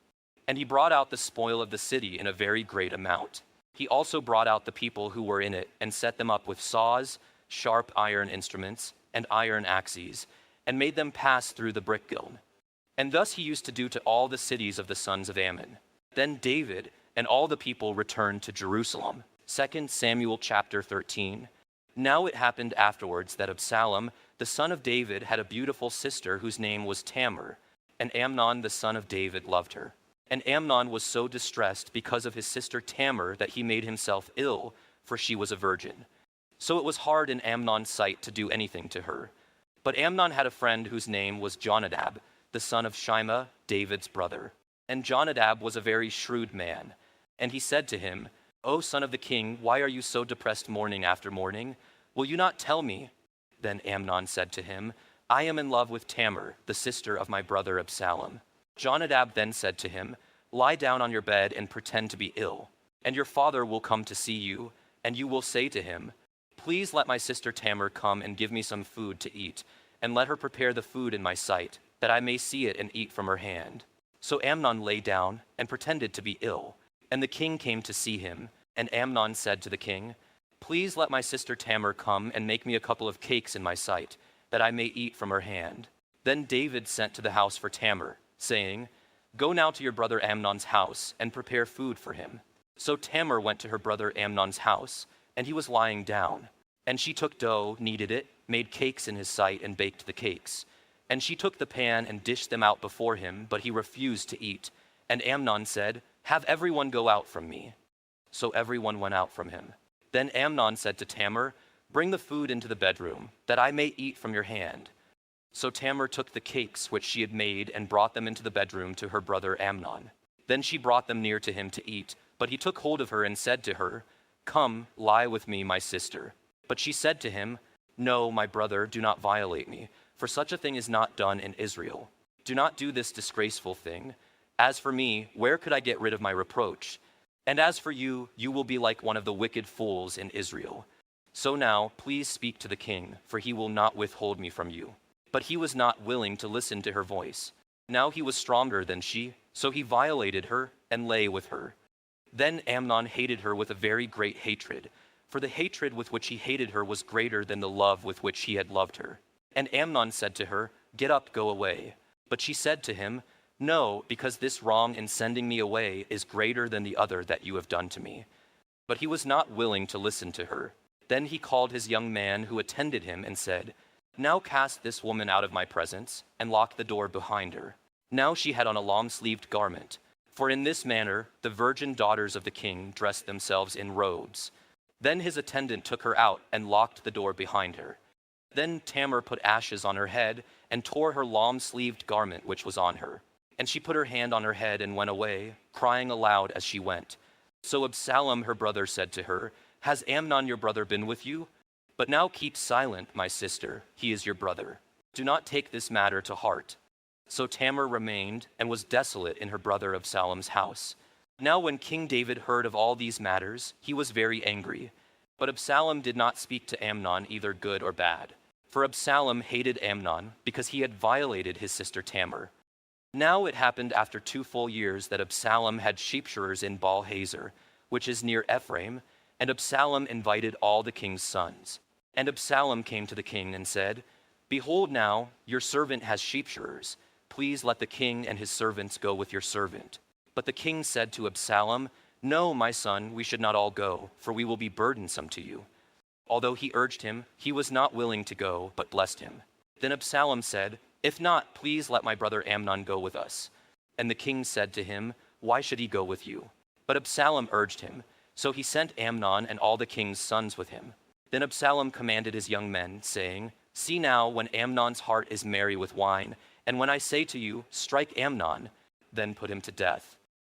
And he brought out the spoil of the city in a very great amount. He also brought out the people who were in it, and set them up with saws, sharp iron instruments, and iron axes, and made them pass through the brick kiln. And thus he used to do to all the cities of the sons of Ammon. Then David and all the people returned to Jerusalem. 2 Samuel chapter 13. Now it happened afterwards that Absalom, the son of David, had a beautiful sister whose name was Tamar, and Amnon the son of David loved her. And Amnon was so distressed because of his sister Tamar that he made himself ill, for she was a virgin. So it was hard in Amnon's sight to do anything to her. But Amnon had a friend whose name was Jonadab, the son of Shimea, David's brother. And Jonadab was a very shrewd man. And he said to him, O son of the king, why are you so depressed morning after morning? Will you not tell me? Then Amnon said to him, I am in love with Tamar, the sister of my brother Absalom. Jonadab then said to him, Lie down on your bed and pretend to be ill, and your father will come to see you, and you will say to him, Please let my sister Tamar come and give me some food to eat, and let her prepare the food in my sight, that I may see it and eat from her hand. So Amnon lay down and pretended to be ill, and the king came to see him, and Amnon said to the king, Please let my sister Tamar come and make me a couple of cakes in my sight, that I may eat from her hand. Then David sent to the house for Tamar, saying, Go now to your brother Amnon's house and prepare food for him. So Tamar went to her brother Amnon's house, and he was lying down. And she took dough, kneaded it, made cakes in his sight, and baked the cakes. And she took the pan and dished them out before him, but he refused to eat. And Amnon said, "Have everyone go out from me." So everyone went out from him. Then Amnon said to Tamar, "Bring the food into the bedroom, that I may eat from your hand." So Tamar took the cakes which she had made and brought them into the bedroom to her brother Amnon. Then she brought them near to him to eat, but he took hold of her and said to her, "Come, lie with me, my sister." But she said to him, "No, my brother, do not violate me, for such a thing is not done in Israel. Do not do this disgraceful thing. As for me, where could I get rid of my reproach? And as for you, you will be like one of the wicked fools in Israel. So now, please speak to the king, for he will not withhold me from you." But he was not willing to listen to her voice. Now he was stronger than she, so he violated her and lay with her. Then Amnon hated her with a very great hatred, for the hatred with which he hated her was greater than the love with which he had loved her. And Amnon said to her, "Get up, go away." But she said to him, "No, because this wrong in sending me away is greater than the other that you have done to me." But he was not willing to listen to her. Then he called his young man who attended him and said, "Now cast this woman out of my presence," and locked the door behind her. Now she had on a long-sleeved garment, for in this manner the virgin daughters of the king dressed themselves in robes. Then his attendant took her out and locked the door behind her. Then Tamar put ashes on her head and tore her long-sleeved garment which was on her. And she put her hand on her head and went away, crying aloud as she went. So Absalom her brother said to her, "Has Amnon your brother been with you? But now keep silent, my sister, he is your brother. Do not take this matter to heart." So Tamar remained and was desolate in her brother Absalom's house. Now when King David heard of all these matters, he was very angry. But Absalom did not speak to Amnon either good or bad. For Absalom hated Amnon because he had violated his sister Tamar. Now it happened after 2 full years that Absalom had sheepshearers in Baal-Hazor, which is near Ephraim, and Absalom invited all the king's sons. And Absalom came to the king and said, "Behold now, your servant has sheepshearers. Please let the king and his servants go with your servant." But the king said to Absalom, "No, my son, we should not all go, for we will be burdensome to you." Although he urged him, he was not willing to go, but blessed him. Then Absalom said, "If not, please let my brother Amnon go with us." And the king said to him, "Why should he go with you?" But Absalom urged him. So he sent Amnon and all the king's sons with him. Then Absalom commanded his young men, saying, "See now, when Amnon's heart is merry with wine, and when I say to you, 'Strike Amnon,' then put him to death.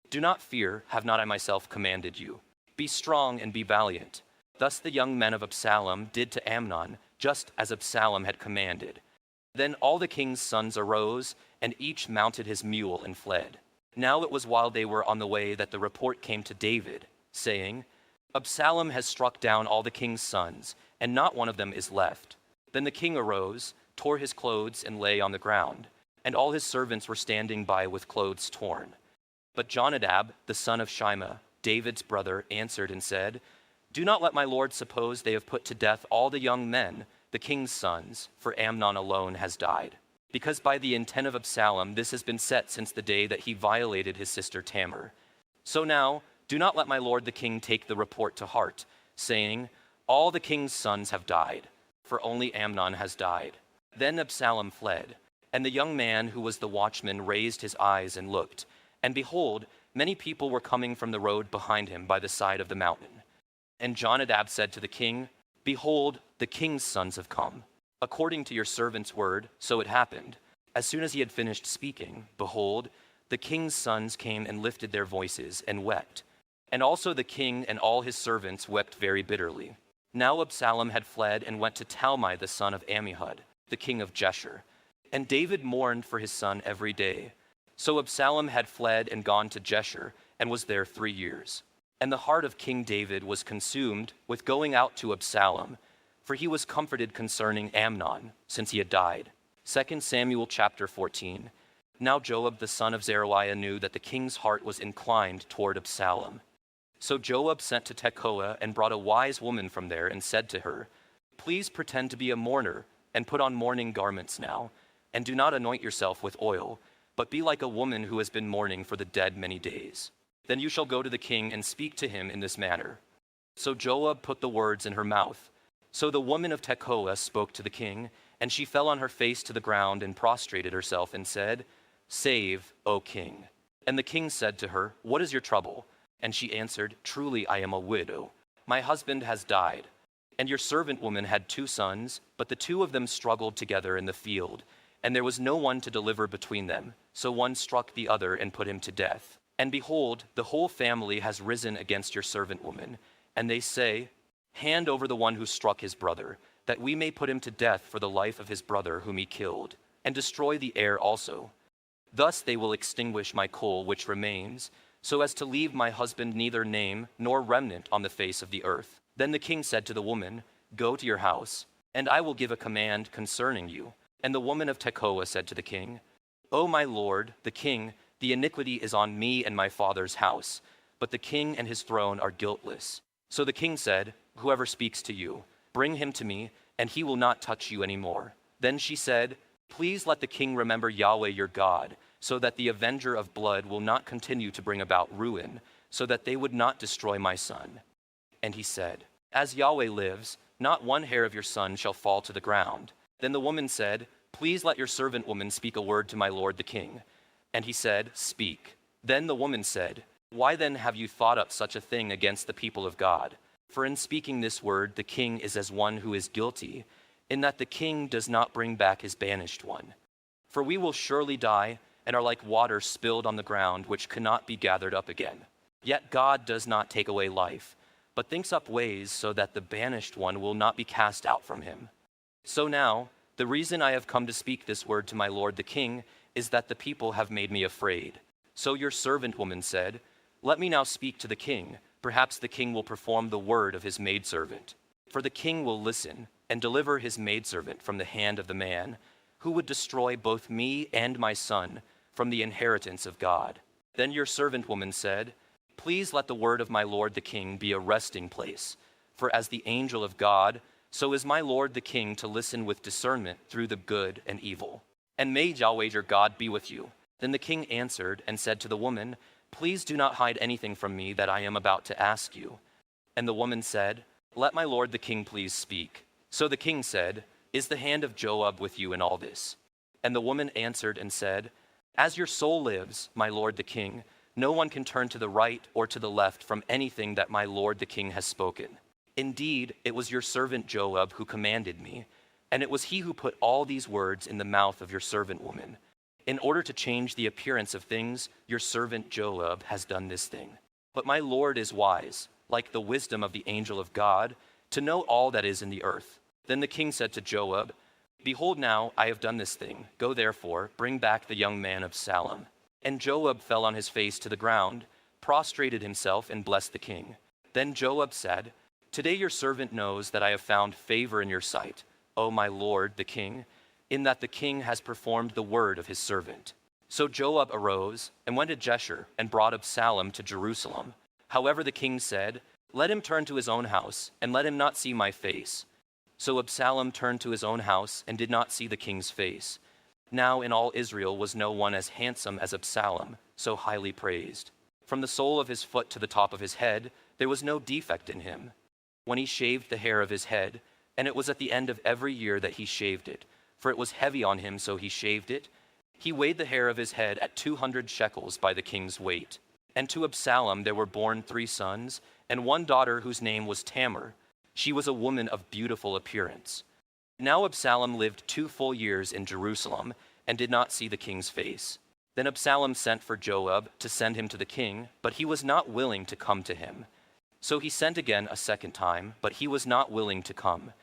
Do not fear, have not I myself commanded you? Be strong and be valiant." Thus the young men of Absalom did to Amnon, just as Absalom had commanded. Then all the king's sons arose, and each mounted his mule and fled. Now it was while they were on the way that the report came to David, saying, "Absalom has struck down all the king's sons, and not one of them is left." Then the king arose, tore his clothes, and lay on the ground, and all his servants were standing by with clothes torn. But Jonadab, the son of Shimea, David's brother, answered and said, "Do not let my lord suppose they have put to death all the young men, the king's sons, for Amnon alone has died. Because by the intent of Absalom this has been set since the day that he violated his sister Tamar. So now, do not let my lord the king take the report to heart, saying, 'All the king's sons have died, for only Amnon has died.'" Then Absalom fled, and the young man who was the watchman raised his eyes and looked, and behold, many people were coming from the road behind him by the side of the mountain. And Jonadab said to the king, "Behold, the king's sons have come. According to your servant's word, so it happened. As soon as he had finished speaking, behold, the king's sons came and lifted their voices and wept. And also the king and all his servants wept very bitterly. Now Absalom had fled and went to Talmai the son of Ammihud, the king of Geshur. And David mourned for his son every day. So Absalom had fled and gone to Geshur, and was there 3 years. And the heart of King David was consumed with going out to Absalom, for he was comforted concerning Amnon, since he had died. 2 Samuel chapter 14. Now Joab the son of Zeruiah knew that the king's heart was inclined toward Absalom. So Joab sent to Tekoa and brought a wise woman from there and said to her, "Please pretend to be a mourner and put on mourning garments now, and do not anoint yourself with oil, but be like a woman who has been mourning for the dead many days. Then you shall go to the king and speak to him in this manner. So Joab put the words in her mouth. So the woman of Tekoa spoke to the king, and she fell on her face to the ground and prostrated herself and said, "Save, O king." And the king said to her, "What is your trouble?" And she answered, "Truly I am a widow. My husband has died, and your servant woman had 2 sons, but the 2 of them struggled together in the field, and there was no one to deliver between them. So one struck the other and put him to death. And behold, the whole family has risen against your servant woman, and they say, 'Hand over the one who struck his brother, that we may put him to death for the life of his brother whom he killed, and destroy the heir also.' Thus they will extinguish my coal which remains, so as to leave my husband neither name nor remnant on the face of the earth." Then the king said to the woman, "Go to your house, and I will give a command concerning you." And the woman of Tekoa said to the king, "O my lord, the king, the iniquity is on me and my father's house, but the king and his throne are guiltless." So the king said, "Whoever speaks to you, bring him to me, and he will not touch you any more." Then she said, "Please let the king remember Yahweh your God, so that the avenger of blood will not continue to bring about ruin, so that they would not destroy my son." And he said, "As Yahweh lives, not one hair of your son shall fall to the ground." Then the woman said, "Please let your servant woman speak a word to my lord the king." And he said, "Speak." Then the woman said, "Why then have you thought up such a thing against the people of God? For in speaking this word, the king is as one who is guilty, in that the king does not bring back his banished one. For we will surely die, and are like water spilled on the ground, which cannot be gathered up again. Yet God does not take away life, but thinks up ways so that the banished one will not be cast out from him. So now, the reason I have come to speak this word to my lord the king is that the people have made me afraid." So your servant woman said, "Let me now speak to the king. Perhaps the king will perform the word of his maidservant. For the king will listen and deliver his maidservant from the hand of the man who would destroy both me and my son from the inheritance of God." Then your servant woman said, "Please let the word of my lord the king be a resting place. For as the angel of God, so is my lord the king to listen with discernment through the good and evil. And may Yahweh your God be with you." Then the king answered and said to the woman, "Please do not hide anything from me that I am about to ask you." And the woman said, "Let my lord the king please speak." So the king said, "Is the hand of Joab with you in all this?" And the woman answered and said, "As your soul lives, my lord the king, no one can turn to the right or to the left from anything that my lord the king has spoken. Indeed, it was your servant Joab who commanded me, and it was he who put all these words in the mouth of your servant woman. In order to change the appearance of things, your servant Joab has done this thing. But my lord is wise, like the wisdom of the angel of God, to know all that is in the earth." Then the king said to Joab, "Behold, now I have done this thing. Go therefore, bring back the young man of Salem." And Joab fell on his face to the ground, prostrated himself, and blessed the king. Then Joab said, "Today your servant knows that I have found favor in your sight, O my lord the king, in that the king has performed the word of his servant." So Joab arose and went to Jeshurun and brought Absalom to Jerusalem. However, the king said, "Let him turn to his own house, and let him not see my face." So Absalom turned to his own house and did not see the king's face. Now in all Israel was no one as handsome as Absalom, so highly praised. From the sole of his foot to the top of his head, there was no defect in him. When he shaved the hair of his head, and it was at the end of every year that he shaved it, for it was heavy on him, so he shaved it, he weighed the hair of his head at 200 shekels by the king's weight. And to Absalom there were born 3 sons, and 1 daughter whose name was Tamar. She was a woman of beautiful appearance. Now Absalom lived 2 full years in Jerusalem, and did not see the king's face. Then Absalom sent for Joab to send him to the king, but he was not willing to come to him. So he sent again a second time, but he was not willing to come.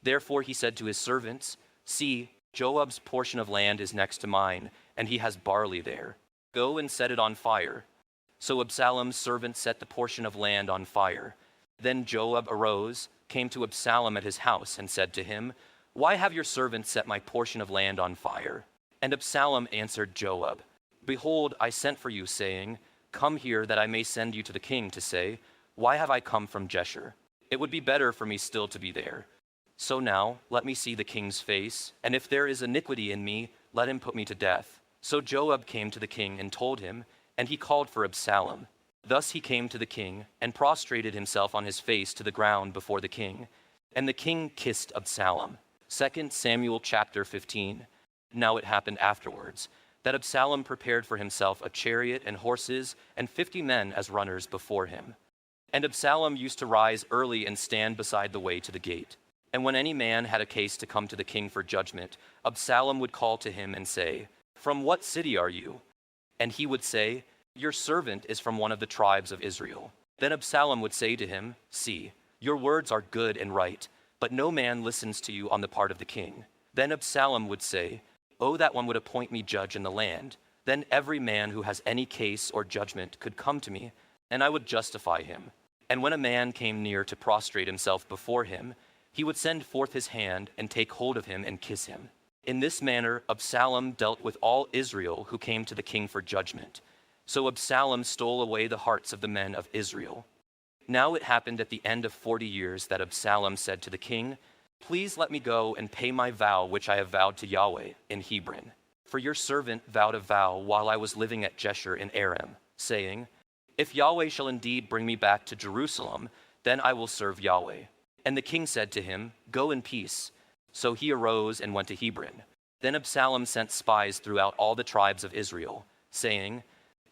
Therefore he said to his servants, "See, Joab's portion of land is next to mine, and he has barley there. Go and set it on fire." So Absalom's servant set the portion of land on fire. Then Joab arose, came to Absalom at his house, and said to him, "Why have your servants set my portion of land on fire?" And Absalom answered Joab, "Behold, I sent for you, saying, 'Come here, that I may send you to the king to say, Why have I come from Jeshurun? It would be better for me still to be there. So now let me see the king's face, and if there is iniquity in me, let him put me to death.'" So Joab came to the king and told him, and he called for Absalom. Thus he came to the king and prostrated himself on his face to the ground before the king. And the king kissed Absalom. 2 Samuel chapter 15. Now it happened afterwards that Absalom prepared for himself a chariot and horses and 50 men as runners before him. And Absalom used to rise early and stand beside the way to the gate. And when any man had a case to come to the king for judgment, Absalom would call to him and say, "From what city are you?" And he would say, "Your servant is from one of the tribes of Israel." Then Absalom would say to him, "See, your words are good and right, but no man listens to you on the part of the king." Then Absalom would say, "Oh, that one would appoint me judge in the land. Then every man who has any case or judgment could come to me, and I would justify him." And when a man came near to prostrate himself before him, he would send forth his hand and take hold of him and kiss him. In this manner Absalom dealt with all Israel who came to the king for judgment. So Absalom stole away the hearts of the men of Israel. Now it happened at the end of 40 years that Absalom said to the king, "Please let me go and pay my vow which I have vowed to Yahweh in Hebron. For your servant vowed a vow while I was living at Jeshurun in Aram, saying, 'If Yahweh shall indeed bring me back to Jerusalem, then I will serve Yahweh.' And the king said to him, 'Go in peace.' So he arose and went to Hebron. Then Absalom sent spies throughout all the tribes of Israel, saying,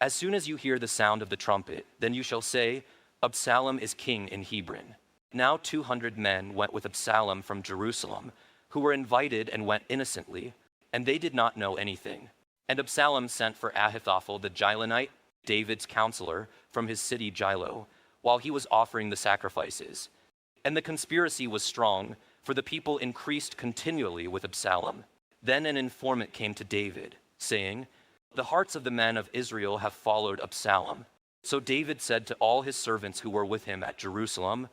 'As soon as you hear the sound of the trumpet, then you shall say, Absalom is king in Hebron.' Now 200 men went with Absalom from Jerusalem, who were invited and went innocently, and they did not know anything. And Absalom sent for Ahithophel the Gilonite, David's counselor, from his city Gilo, while he was offering the sacrifices. And the conspiracy was strong, for the people increased continually with Absalom. Then an informant came to David, saying, 'The hearts of the men of Israel have followed Absalom.' So David said to all his servants who were with him at Jerusalem,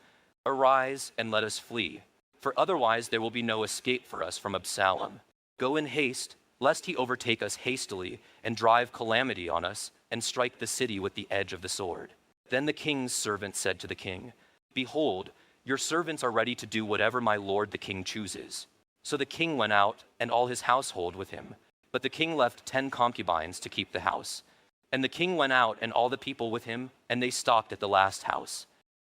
'Arise and let us flee, for otherwise there will be no escape for us from Absalom. Go in haste, lest he overtake us hastily and drive calamity on us and strike the city with the edge of the sword.' Then the king's servant said to the king, 'Behold, your servants are ready to do whatever my lord the king chooses.' So the king went out, and all his household with him. But the king left 10 concubines to keep the house. And the king went out, and all the people with him, and they stopped at the last house.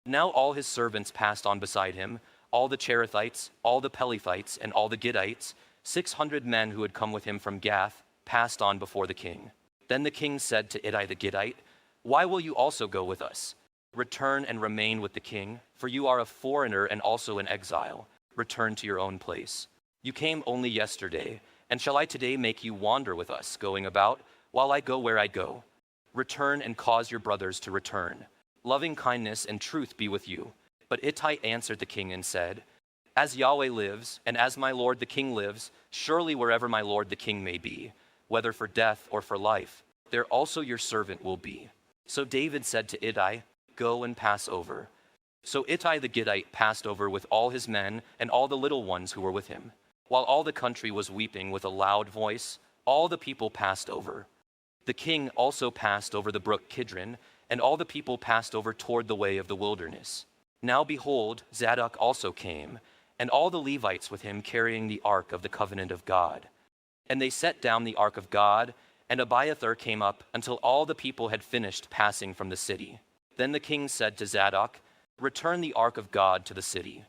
Now all his servants passed on beside him, all the Cherethites, all the Pelethites, and all the Gittites, 600 men who had come with him from Gath, passed on before the king. Then the king said to Ittai the Gittite, 'Why will you also go with us? Return and remain with the king, for you are a foreigner and also an exile. Return to your own place. You came only yesterday, and shall I today make you wander with us, going about, while I go where I go? Return and cause your brothers to return. Loving kindness and truth be with you.' But Ittai answered the king and said, 'As Yahweh lives, and as my lord the king lives, surely wherever my lord the king may be, whether for death or for life, there also your servant will be.' So David said to Ittai, 'Go and pass over.' So Ittai the Gittite passed over with all his men and all the little ones who were with him. While all the country was weeping with a loud voice, all the people passed over. The king also passed over the brook Kidron, and all the people passed over toward the way of the wilderness. Now behold, Zadok also came, and all the Levites with him carrying the ark of the covenant of God. And they set down the ark of God, and Abiathar came up until all the people had finished passing from the city. Then the king said to Zadok, 'Return the ark of God to the city.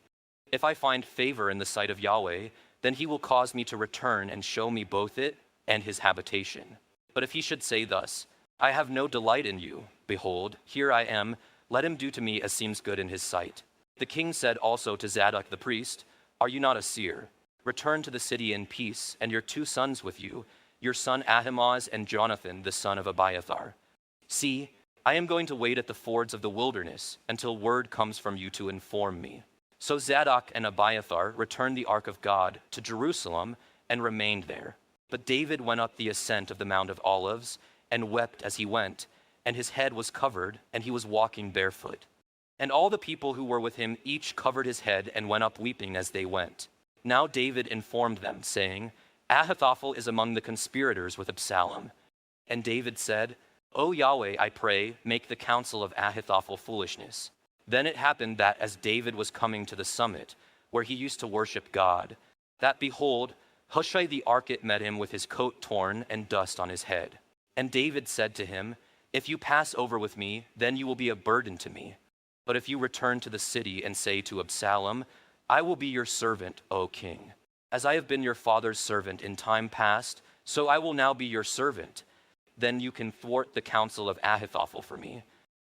If I find favor in the sight of Yahweh, then he will cause me to return and show me both it and his habitation. But if he should say thus, I have no delight in you, behold, here I am, let him do to me as seems good in his sight.' The king said also to Zadok the priest, 'Are you not a seer? Return to the city in peace, and your 2 sons with you, your son Ahimaaz and Jonathan the son of Abiathar. See, I am going to wait at the fords of the wilderness until word comes from you to inform me.' So Zadok and Abiathar returned the ark of God to Jerusalem and remained there. But David went up the ascent of the Mount of Olives and wept as he went, and his head was covered, and he was walking barefoot. And all the people who were with him each covered his head and went up weeping as they went. Now David informed them, saying, 'Ahithophel is among the conspirators with Absalom.' And David said, 'O Yahweh, I pray, make the counsel of Ahithophel foolishness.' Then it happened that as David was coming to the summit, where he used to worship God, that behold, Hushai the Archite met him with his coat torn and dust on his head. And David said to him, If you pass over with me, then you will be a burden to me. But if you return to the city and say to Absalom, I will be your servant, O king. As I have been your father's servant in time past, so I will now be your servant. Then you can thwart the counsel of Ahithophel for me.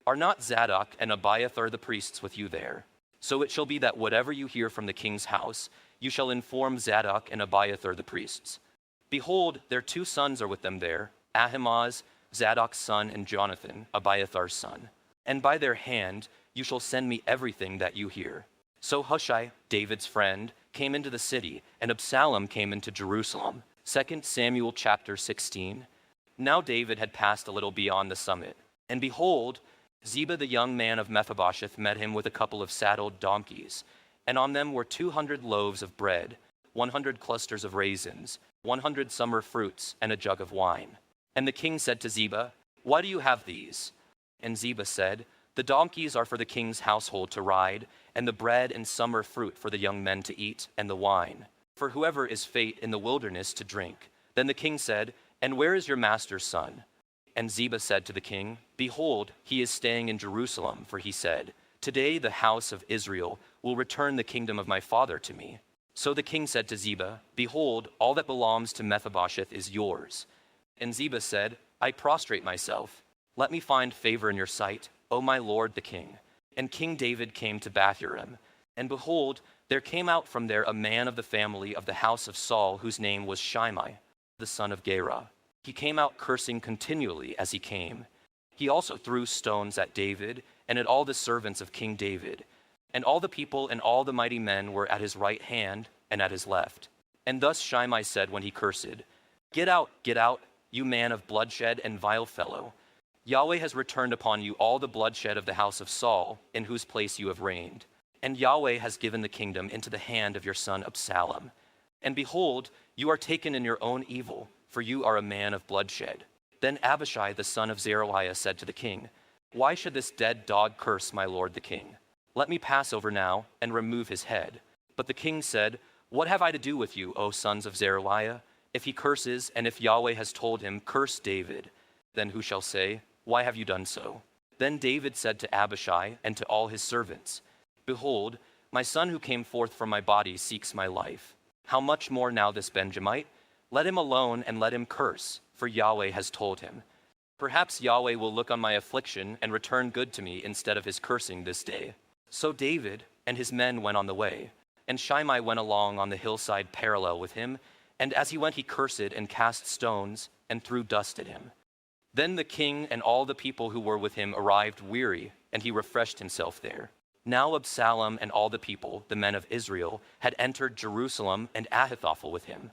Are not Zadok and Abiathar the priests with you there? So it shall be that whatever you hear from the king's house, you shall inform Zadok and Abiathar the priests. Behold, their 2 sons are with them there, Ahimaaz, Zadok's son, and Jonathan, Abiathar's son. And by their hand you shall send me everything that you hear. So Hushai, David's friend, came into the city, and Absalom came into Jerusalem. 2 Samuel chapter 16. Now David had passed a little beyond the summit, and behold, Ziba the young man of Mephibosheth met him with a couple of saddled donkeys, and on them were 200 loaves of bread, 100 clusters of raisins, 100 summer fruits, and a jug of wine. And the king said to Ziba, Why do you have these? And Ziba said, The donkeys are for the king's household to ride, and the bread and summer fruit for the young men to eat, and the wine for whoever is fat in the wilderness to drink. Then the king said, And where is your master's son? And Ziba said to the king, Behold, he is staying in Jerusalem, for he said, Today the house of Israel will return the kingdom of my father to me. So the king said to Ziba, Behold, all that belongs to Mephibosheth is yours. And Ziba said, I prostrate myself. Let me find favor in your sight, O my lord the king. And King David came to Bahurim. And behold, there came out from there a man of the family of the house of Saul, whose name was Shimei, the son of Gera. He came out cursing continually as he came. He also threw stones at David and at all the servants of King David. And all the people and all the mighty men were at his right hand and at his left. And thus Shimei said when he cursed, Get out, you man of bloodshed and vile fellow. Yahweh has returned upon you all the bloodshed of the house of Saul, in whose place you have reigned. And Yahweh has given the kingdom into the hand of your son Absalom. And behold, you are taken in your own evil, for you are a man of bloodshed. Then Abishai the son of Zeruiah said to the king, Why should this dead dog curse my lord the king? Let me pass over now and remove his head. But the king said, What have I to do with you, O sons of Zeruiah? If he curses, and if Yahweh has told him, Curse David, then who shall say, Why have you done so? Then David said to Abishai and to all his servants, Behold, my son who came forth from my body seeks my life. How much more now this Benjamite? Let him alone and let him curse, for Yahweh has told him. Perhaps Yahweh will look on my affliction and return good to me instead of his cursing this day. So David and his men went on the way, and Shimei went along on the hillside parallel with him, and as he went he cursed and cast stones and threw dust at him. Then the king and all the people who were with him arrived weary, and he refreshed himself there. Now Absalom and all the people, the men of Israel, had entered Jerusalem, and Ahithophel with him.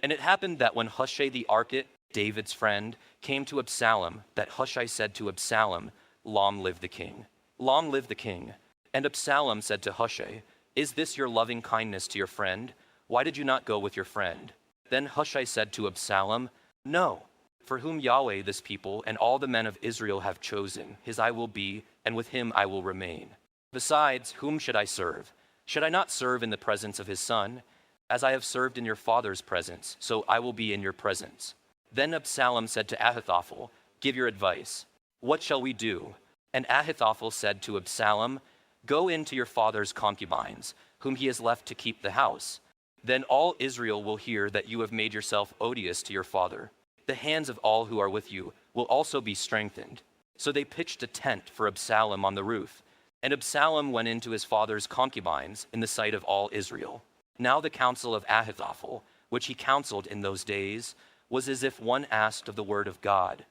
And it happened that when Hushai the Archite, David's friend, came to Absalom, that Hushai said to Absalom, Long live the king! Long live the king! And Absalom said to Hushai, Is this your loving kindness to your friend? Why did you not go with your friend? Then Hushai said to Absalom, No, for whom Yahweh this people and all the men of Israel have chosen, his I will be, and with him I will remain. Besides, whom should I serve? Should I not serve in the presence of his son? As I have served in your father's presence, so I will be in your presence. Then Absalom said to Ahithophel, Give your advice. What shall we do? And Ahithophel said to Absalom, Go in to your father's concubines, whom he has left to keep the house. Then all Israel will hear that you have made yourself odious to your father. The hands of all who are with you will also be strengthened. So they pitched a tent for Absalom on the roof. And Absalom went into his father's concubines in the sight of all Israel. Now the counsel of Ahithophel, which he counseled in those days, was as if one asked of the word of God.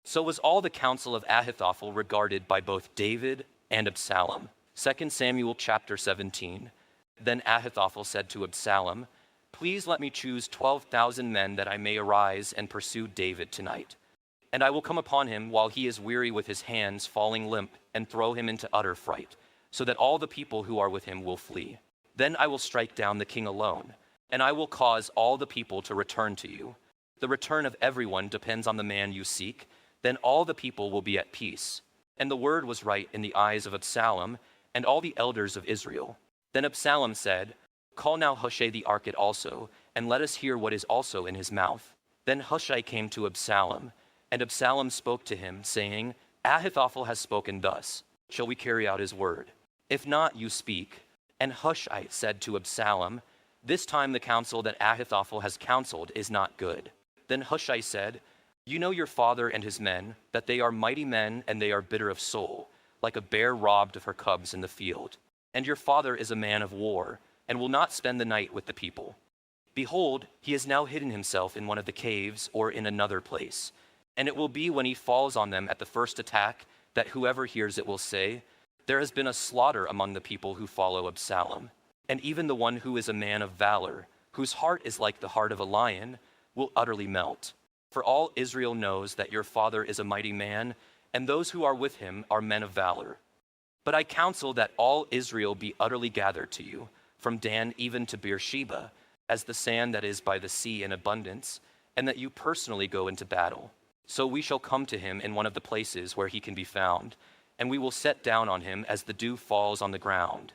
So was all the counsel of Ahithophel regarded by both David and Absalom. 2 Samuel chapter 17. Then Ahithophel said to Absalom, Please let me choose 12,000 men that I may arise and pursue David tonight. And I will come upon him while he is weary with his hands falling limp, and throw him into utter fright, so that all the people who are with him will flee. Then I will strike down the king alone, and I will cause all the people to return to you. The return of everyone depends on the man you seek. Then all the people will be at peace. And the word was right in the eyes of Absalom and all the elders of Israel. Then Absalom said, Call now Hushai the Archite also, and let us hear what is also in his mouth. Then Hushai came to Absalom, And Absalom spoke to him, saying, Ahithophel has spoken thus. Shall we carry out his word? If not, you speak. And Hushai said to Absalom, This time the counsel that Ahithophel has counseled is not good. Then Hushai said, You know your father and his men, that they are mighty men and they are bitter of soul, like a bear robbed of her cubs in the field. And your father is a man of war, and will not spend the night with the people. Behold, he has now hidden himself in one of the caves or in another place. And it will be when he falls on them at the first attack that whoever hears it will say, There has been a slaughter among the people who follow Absalom. And even the one who is a man of valor, whose heart is like the heart of a lion, will utterly melt. For all Israel knows that your father is a mighty man, and those who are with him are men of valor. But I counsel that all Israel be utterly gathered to you, from Dan even to Beersheba, as the sand that is by the sea in abundance, and that you personally go into battle. So we shall come to him in one of the places where he can be found, and we will set down on him as the dew falls on the ground.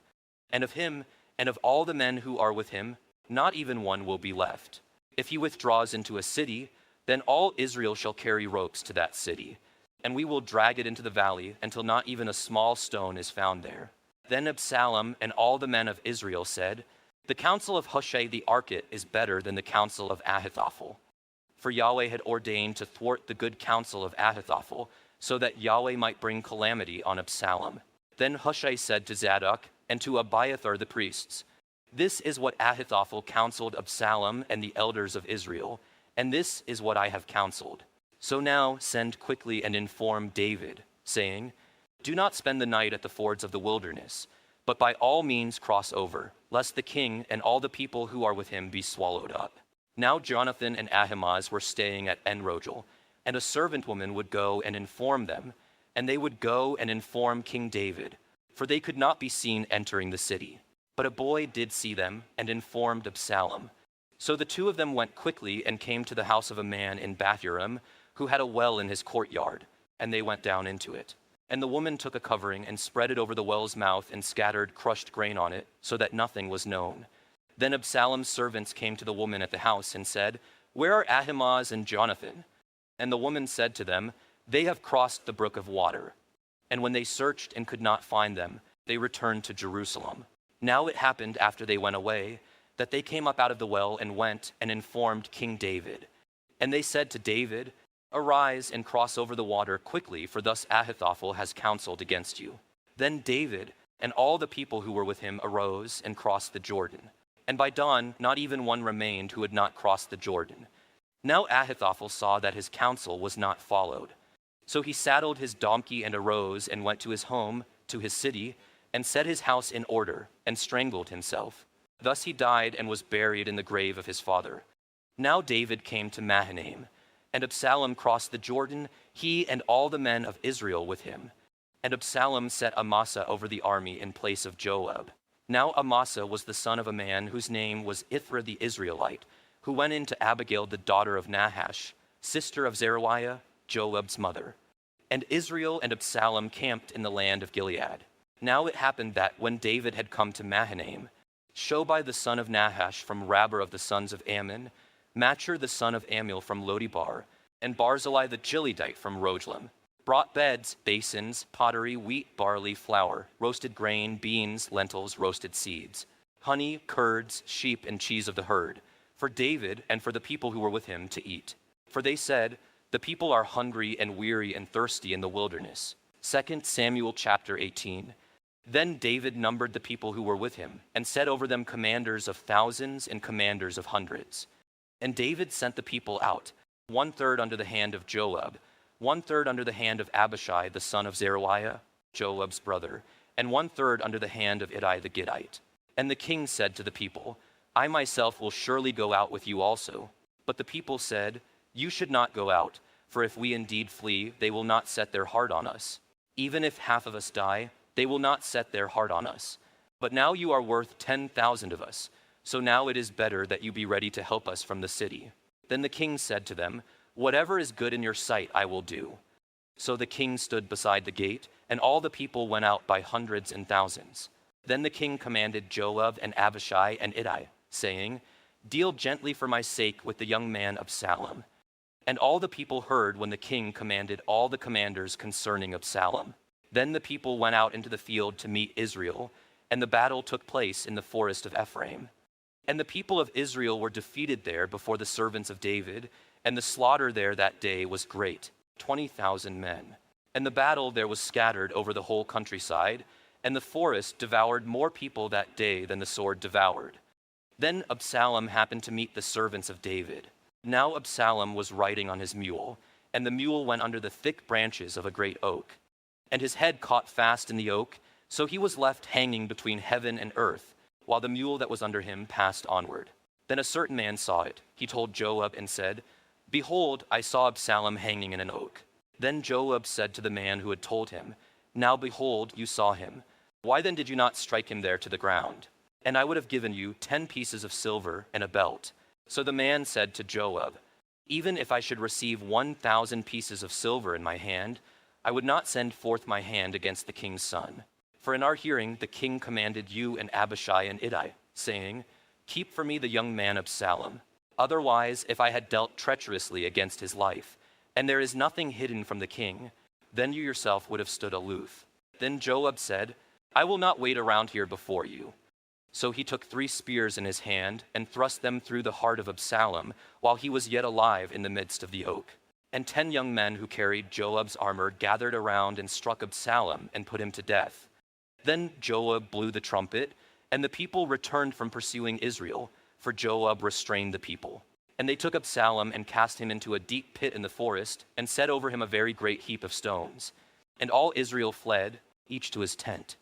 And of him and of all the men who are with him, not even one will be left. If he withdraws into a city, then all Israel shall carry ropes to that city, and we will drag it into the valley until not even a small stone is found there. Then Absalom and all the men of Israel said, The counsel of Hushai the Archite is better than the counsel of Ahithophel. For Yahweh had ordained to thwart the good counsel of Ahithophel, so that Yahweh might bring calamity on Absalom. Then Hushai said to Zadok and to Abiathar the priests, This is what Ahithophel counseled Absalom and the elders of Israel, and this is what I have counseled. So now send quickly and inform David, saying, Do not spend the night at the fords of the wilderness, but by all means cross over, lest the king and all the people who are with him be swallowed up. Now Jonathan and Ahimaaz were staying at Enrogel, and a servant woman would go and inform them, and they would go and inform King David, for they could not be seen entering the city. But a boy did see them and informed Absalom. So the two of them went quickly and came to the house of a man in Bath-urim, who had a well in his courtyard, and they went down into it. And the woman took a covering and spread it over the well's mouth and scattered crushed grain on it, so that nothing was known. Then Absalom's servants came to the woman at the house and said, Where are Ahimaaz and Jonathan? And the woman said to them, They have crossed the brook of water. And when they searched and could not find them, they returned to Jerusalem. Now it happened after they went away, that they came up out of the well and went and informed King David. And they said to David, Arise and cross over the water quickly, for thus Ahithophel has counseled against you. Then David and all the people who were with him arose and crossed the Jordan. And by dawn, not even one remained who had not crossed the Jordan. Now Ahithophel saw that his counsel was not followed. So he saddled his donkey and arose and went to his home, to his city, and set his house in order, and strangled himself. Thus he died and was buried in the grave of his father. Now David came to Mahanaim, and Absalom crossed the Jordan, he and all the men of Israel with him. And Absalom set Amasa over the army in place of Joab. Now Amasa was the son of a man whose name was Ithra the Israelite, who went in to Abigail the daughter of Nahash, sister of Zeruiah, Joab's mother. And Israel and Absalom camped in the land of Gilead. Now it happened that when David had come to Mahanaim, Shobai the son of Nahash from Rabbah of the sons of Ammon, Machir the son of Ammiel from Lodibar, and Barzillai the Gileadite from Rogelim, brought beds, basins, pottery, wheat, barley, flour, roasted grain, beans, lentils, roasted seeds, honey, curds, sheep, and cheese of the herd, for David and for the people who were with him to eat. For they said, The people are hungry and weary and thirsty in the wilderness. 2 Samuel chapter 18. Then David numbered the people who were with him, and set over them commanders of thousands and commanders of hundreds. And David sent the people out, 1/3 under the hand of Joab, 1/3 under the hand of Abishai the son of Zeruiah, Joab's brother, and 1/3 under the hand of Ittai the Gittite. And the king said to the people, I myself will surely go out with you also. But the people said, You should not go out, for if we indeed flee, they will not set their heart on us. Even if half of us die, they will not set their heart on us. But now you are worth 10,000 of us, so now it is better that you be ready to help us from the city. Then the king said to them, Whatever is good in your sight I will do. So the king stood beside the gate, and all the people went out by hundreds and thousands. Then the king commanded Joab and Abishai and Ittai, saying, Deal gently for my sake with the young man Absalom. And all the people heard when the king commanded all the commanders concerning Absalom. Then the people went out into the field to meet Israel, and the battle took place in the forest of Ephraim. And the people of Israel were defeated there before the servants of David, and the slaughter there that day was great, 20,000 men. And the battle there was scattered over the whole countryside, and the forest devoured more people that day than the sword devoured. Then Absalom happened to meet the servants of David. Now Absalom was riding on his mule, and the mule went under the thick branches of a great oak. And his head caught fast in the oak, so he was left hanging between heaven and earth, while the mule that was under him passed onward. Then a certain man saw it. He told Joab and said, "Behold, I saw Absalom hanging in an oak." Then Joab said to the man who had told him, "Now behold, you saw him. Why then did you not strike him there to the ground? And I would have given you 10 pieces of silver and a belt." So the man said to Joab, "Even if I should receive 1,000 pieces of silver in my hand, I would not send forth my hand against the king's son. For in our hearing the king commanded you and Abishai and Ittai, saying, 'Keep for me the young man Absalom. Otherwise, if I had dealt treacherously against his life, and there is nothing hidden from the king, then you yourself would have stood aloof.' Then Joab said, 'I will not wait around here before you.' So he took 3 spears in his hand and thrust them through the heart of Absalom while he was yet alive in the midst of the oak. And 10 young men who carried Joab's armor gathered around and struck Absalom and put him to death. Then Joab blew the trumpet, and the people returned from pursuing Israel, for Joab restrained the people. And they took Absalom and cast him into a deep pit in the forest, and set over him a very great heap of stones. And all Israel fled, each to his tent.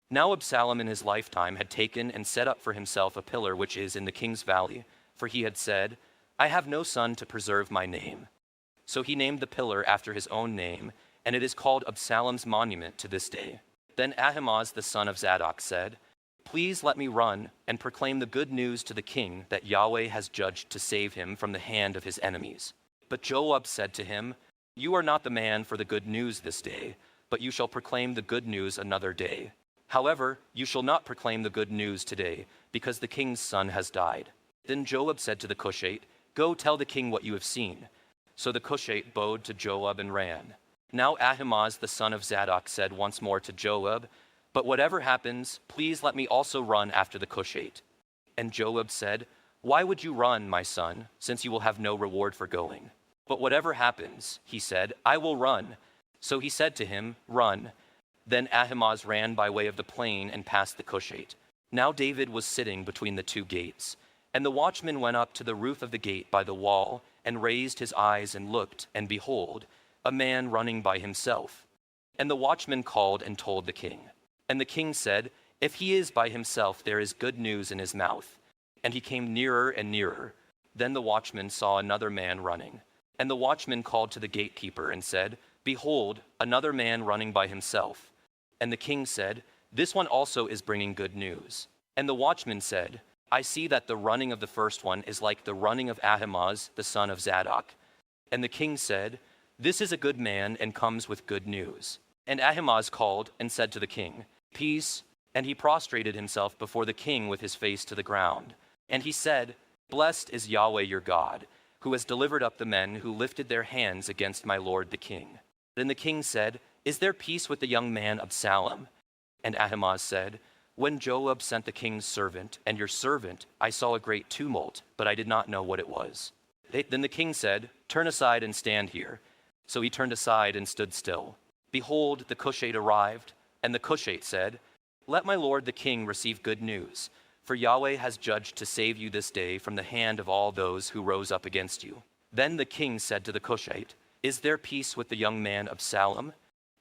Now Absalom in his lifetime had taken and set up for himself a pillar which is in the king's valley, for he had said, 'I have no son to preserve my name.' So he named the pillar after his own name, and it is called Absalom's monument to this day. Then Ahimaaz the son of Zadok said, 'Please let me run and proclaim the good news to the king that Yahweh has judged to save him from the hand of his enemies.' But Joab said to him, 'You are not the man for the good news this day, but you shall proclaim the good news another day. However, you shall not proclaim the good news today, because the king's son has died.' Then Joab said to the Cushite, 'Go tell the king what you have seen.' So the Cushite bowed to Joab and ran. Now Ahimaaz the son of Zadok said once more to Joab, 'But whatever happens, please let me also run after the Cushite.' And Joab said, 'Why would you run, my son, since you will have no reward for going?' 'But whatever happens,' he said, 'I will run.' So he said to him, 'Run.' Then Ahimaaz ran by way of the plain and passed the Cushite. Now David was sitting between the 2 gates. And the watchman went up to the roof of the gate by the wall, and raised his eyes and looked, and behold, a man running by himself. And the watchman called and told the king. And the king said, 'If he is by himself, there is good news in his mouth.' And he came nearer and nearer. Then the watchman saw another man running. And the watchman called to the gatekeeper and said, 'Behold, another man running by himself.' And the king said, 'This one also is bringing good news.' And the watchman said, 'I see that the running of the first one is like the running of Ahimaaz the son of Zadok.' And the king said, 'This is a good man and comes with good news.' And Ahimaaz called and said to the king, 'Peace.' And he prostrated himself before the king with his face to the ground. And he said, 'Blessed is Yahweh your God, who has delivered up the men who lifted their hands against my lord the king.' Then the king said, 'Is there peace with the young man Absalom?' And Ahimaaz said, 'When Joab sent the king's servant and your servant, I saw a great tumult, but I did not know what it was.' Then the king said, 'Turn aside and stand here.' So he turned aside and stood still. Behold, the Cushite arrived, and the Cushite said, 'Let my lord the king receive good news, for Yahweh has judged to save you this day from the hand of all those who rose up against you.' Then the king said to the Cushite, 'Is there peace with the young man Absalom?'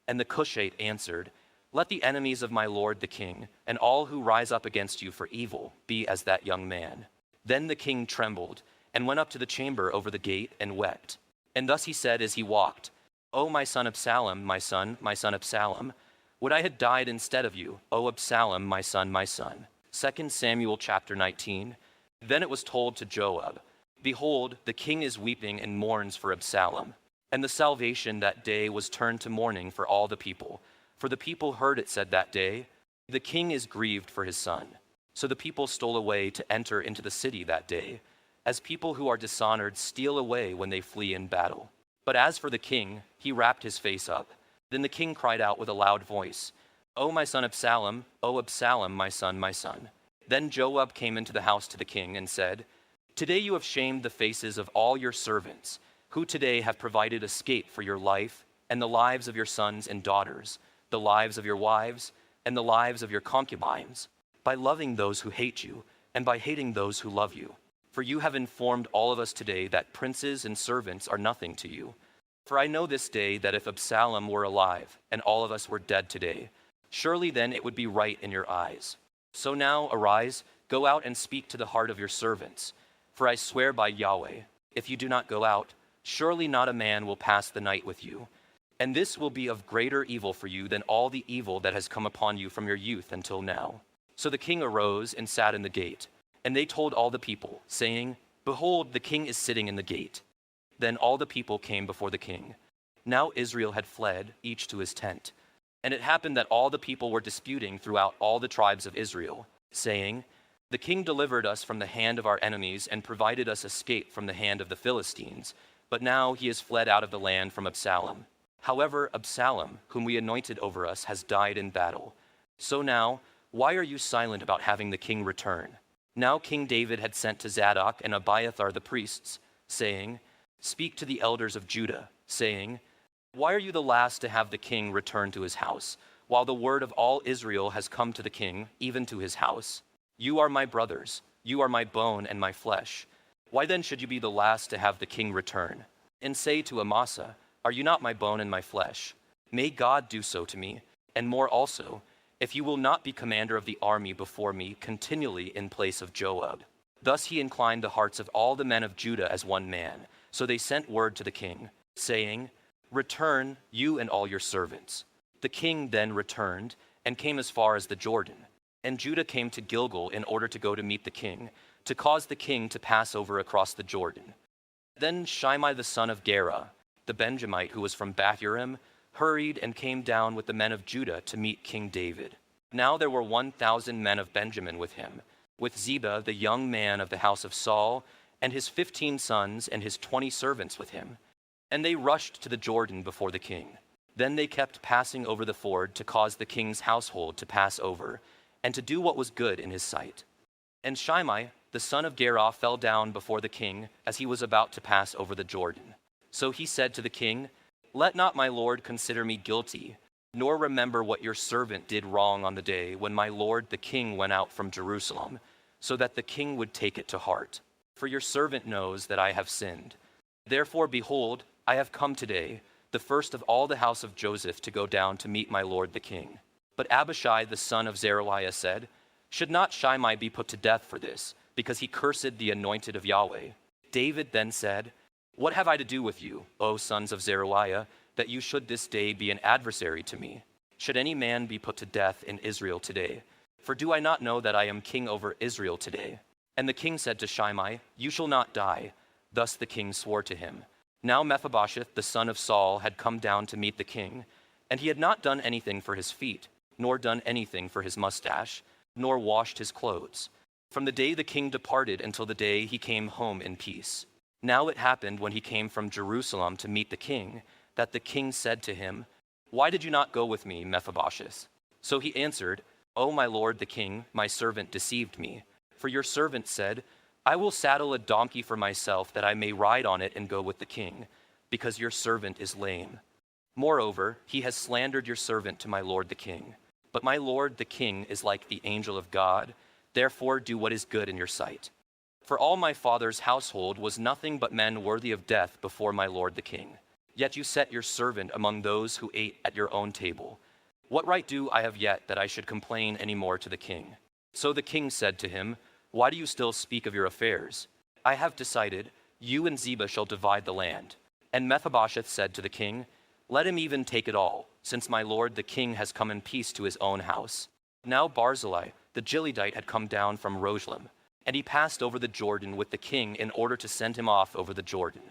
And the Cushite answered, 'Let the enemies of my lord the king, and all who rise up against you for evil, be as that young man.' Then the king trembled, and went up to the chamber over the gate, and wept. And thus he said as he walked, 'O my son Absalom, my son Absalom, would I had died instead of you, O Absalom, my son, my son.' 2 Samuel chapter 19. Then it was told to Joab, 'Behold, the king is weeping and mourns for Absalom.' And the salvation that day was turned to mourning for all the people. For the people heard it said that day, 'The king is grieved for his son.' So the people stole away to enter into the city that day. as people who are dishonored steal away when they flee in battle. But as for the king, he wrapped his face up. Then the king cried out with a loud voice, O my son Absalom, O Absalom, my son, my son. Then Joab came into the house to the king and said, Today you have shamed the faces of all your servants, who today have provided escape for your life and the lives of your sons and daughters, the lives of your wives and the lives of your concubines, by loving those who hate you and by hating those who love you. For you have informed all of us today that princes and servants are nothing to you. For I know this day that if Absalom were alive and all of us were dead today, surely then it would be right in your eyes. So now arise, go out and speak to the heart of your servants. For I swear by Yahweh, if you do not go out, surely not a man will pass the night with you. And this will be of greater evil for you than all the evil that has come upon you from your youth until now. So the king arose and sat in the gate. And they told all the people, saying, Behold, the king is sitting in the gate. Then all the people came before the king. Now Israel had fled, each to his tent. And it happened that all the people were disputing throughout all the tribes of Israel, saying, The king delivered us from the hand of our enemies and provided us escape from the hand of the Philistines. But now he has fled out of the land from Absalom. However, Absalom, whom we anointed over us, has died in battle. So now, why are you silent about having the king return? Now King David had sent to Zadok and Abiathar the priests, saying, Speak to the elders of Judah, saying, Why are you the last to have the king return to his house, while the word of all Israel has come to the king, even to his house? You are my brothers, you are my bone and my flesh. Why then should you be the last to have the king return? And say to Amasa, Are you not my bone and my flesh? May God do so to me, and more also, if you will not be commander of the army before me continually in place of Joab. Thus he inclined the hearts of all the men of Judah as one man. So they sent word to the king, saying, Return, you and all your servants. The king then returned and came as far as the Jordan. And Judah came to Gilgal in order to go to meet the king, to cause the king to pass over across the Jordan. Then Shimei the son of Gera, the Benjamite who was from Bath-urim, hurried and came down with the men of Judah to meet King David. Now there were 1,000 men of Benjamin with him, with Ziba the young man of the house of Saul, and his 15 sons and his 20 servants with him. And they rushed to the Jordan before the king. Then they kept passing over the ford to cause the king's household to pass over, and to do what was good in his sight. And Shimei, the son of Gera, fell down before the king as he was about to pass over the Jordan. So he said to the king, Let not my lord consider me guilty, nor remember what your servant did wrong on the day when my lord the king went out from Jerusalem, so that the king would take it to heart. For your servant knows that I have sinned. Therefore, behold, I have come today, the first of all the house of Joseph, to go down to meet my lord the king. But Abishai the son of Zeruiah said, Should not Shimei be put to death for this, because he cursed the anointed of Yahweh? David then said, What have I to do with you, O sons of Zeruiah, that you should this day be an adversary to me? Should any man be put to death in Israel today? For do I not know that I am king over Israel today? And the king said to Shimei, You shall not die. Thus the king swore to him. Now Mephibosheth, the son of Saul, had come down to meet the king, and he had not done anything for his feet, nor done anything for his mustache, nor washed his clothes, from the day the king departed until the day he came home in peace. Now it happened when he came from Jerusalem to meet the king, that the king said to him, Why did you not go with me, Mephibosheth? So he answered, O my lord the king, my servant deceived me. For your servant said, I will saddle a donkey for myself that I may ride on it and go with the king, because your servant is lame. Moreover, he has slandered your servant to my lord the king. But my lord the king is like the angel of God. Therefore do what is good in your sight. For all my father's household was nothing but men worthy of death before my lord the king. Yet you set your servant among those who ate at your own table. What right do I have yet that I should complain any more to the king? So the king said to him, Why do you still speak of your affairs? I have decided, you and Ziba shall divide the land. And Mephibosheth said to the king, Let him even take it all, since my lord the king has come in peace to his own house. Now Barzillai, the Gileadite, had come down from Rogelim, and he passed over the Jordan with the king in order to send him off over the Jordan.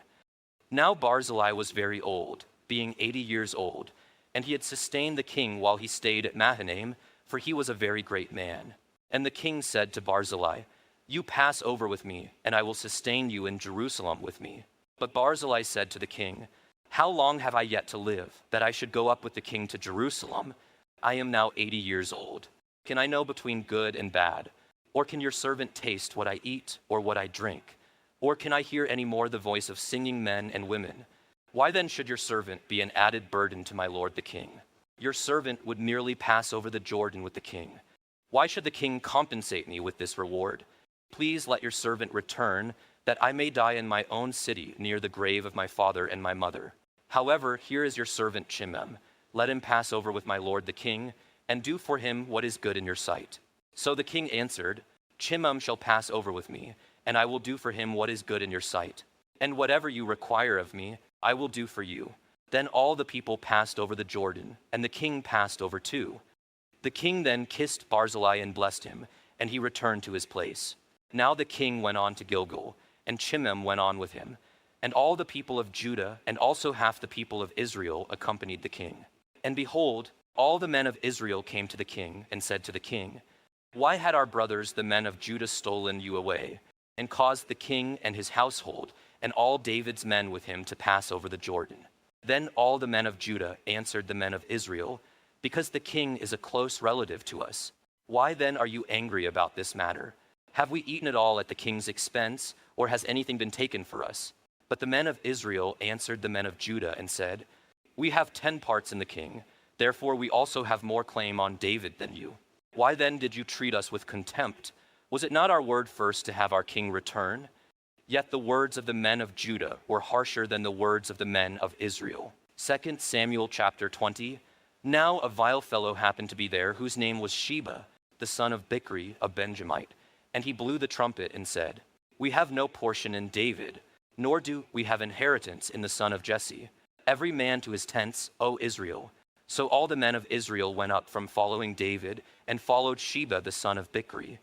Now Barzillai was very old, being 80 years old, and he had sustained the king while he stayed at Mahanaim, for he was a very great man. And the king said to Barzillai, You pass over with me, and I will sustain you in Jerusalem with me. But Barzillai said to the king, How long have I yet to live, that I should go up with the king to Jerusalem? I am now 80 years old. Can I know between good and bad? Or can your servant taste what I eat or what I drink? Or can I hear any more the voice of singing men and women? Why then should your servant be an added burden to my lord the king? Your servant would merely pass over the Jordan with the king. Why should the king compensate me with this reward? Please let your servant return, that I may die in my own city near the grave of my father and my mother. However, here is your servant Chimham. Let him pass over with my lord the king, and do for him what is good in your sight. So the king answered, Chimham shall pass over with me, and I will do for him what is good in your sight. And whatever you require of me, I will do for you. Then all the people passed over the Jordan, and the king passed over too. The king then kissed Barzillai and blessed him, and he returned to his place. Now the king went on to Gilgal, and Chimham went on with him. And all the people of Judah, and also half the people of Israel, accompanied the king. And behold, all the men of Israel came to the king, and said to the king, Why had our brothers, the men of Judah, stolen you away, and caused the king and his household, and all David's men with him to pass over the Jordan? Then all the men of Judah answered the men of Israel, Because the king is a close relative to us. Why then are you angry about this matter? Have we eaten it all at the king's expense, or has anything been taken for us? But the men of Israel answered the men of Judah and said, We have 10 parts in the king, therefore we also have more claim on David than you. Why then did you treat us with contempt? Was it not our word first to have our king return? Yet the words of the men of Judah were harsher than the words of the men of Israel. 2 Samuel chapter 20. Now a vile fellow happened to be there, whose name was Sheba, the son of Bichri, a Benjamite. And he blew the trumpet and said, We have no portion in David, nor do we have inheritance in the son of Jesse. Every man to his tents, O Israel. So all the men of Israel went up from following David, and followed Sheba the son of Bichri.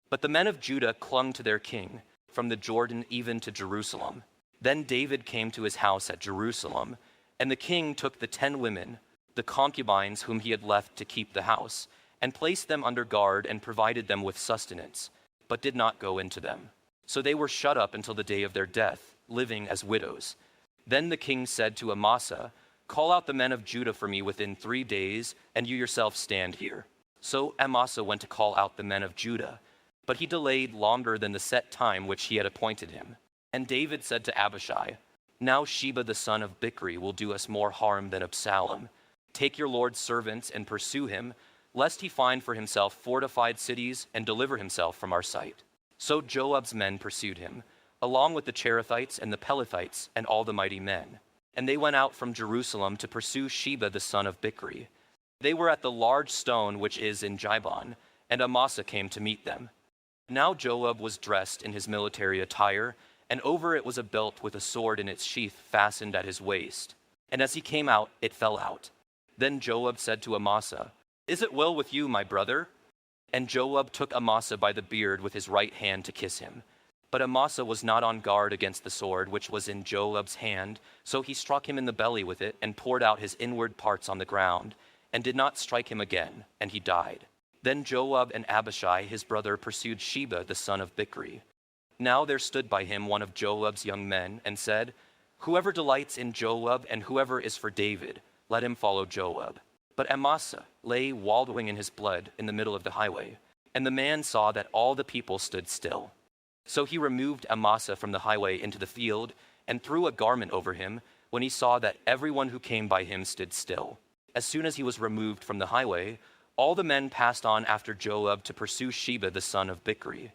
But the men of Judah clung to their king, from the Jordan even to Jerusalem. Then David came to his house at Jerusalem, and the king took the 10 women, the concubines whom he had left to keep the house, and placed them under guard and provided them with sustenance, but did not go into them. So they were shut up until the day of their death, living as widows. Then the king said to Amasa, Call out the men of Judah for me within 3 days, and you yourself stand here. So Amasa went to call out the men of Judah, but he delayed longer than the set time which he had appointed him. And David said to Abishai, Now Sheba the son of Bichri will do us more harm than Absalom. Take your lord's servants and pursue him, lest he find for himself fortified cities and deliver himself from our sight. So Joab's men pursued him, along with the Cherethites and the Pelethites and all the mighty men. And they went out from Jerusalem to pursue Sheba the son of Bichri. They were at the large stone which is in Jibon, and Amasa came to meet them. Now Joab was dressed in his military attire, and over it was a belt with a sword in its sheath fastened at his waist. And as he came out, it fell out. Then Joab said to Amasa, Is it well with you, my brother? And Joab took Amasa by the beard with his right hand to kiss him. But Amasa was not on guard against the sword which was in Joab's hand, so he struck him in the belly with it and poured out his inward parts on the ground, and did not strike him again, and he died. Then Joab and Abishai his brother pursued Sheba the son of Bichri. Now there stood by him one of Joab's young men, and said, Whoever delights in Joab and whoever is for David, let him follow Joab. But Amasa lay wallowing in his blood in the middle of the highway, and the man saw that all the people stood still. So he removed Amasa from the highway into the field, and threw a garment over him, when he saw that everyone who came by him stood still. As soon as he was removed from the highway, all the men passed on after Joab to pursue Sheba the son of Bichri.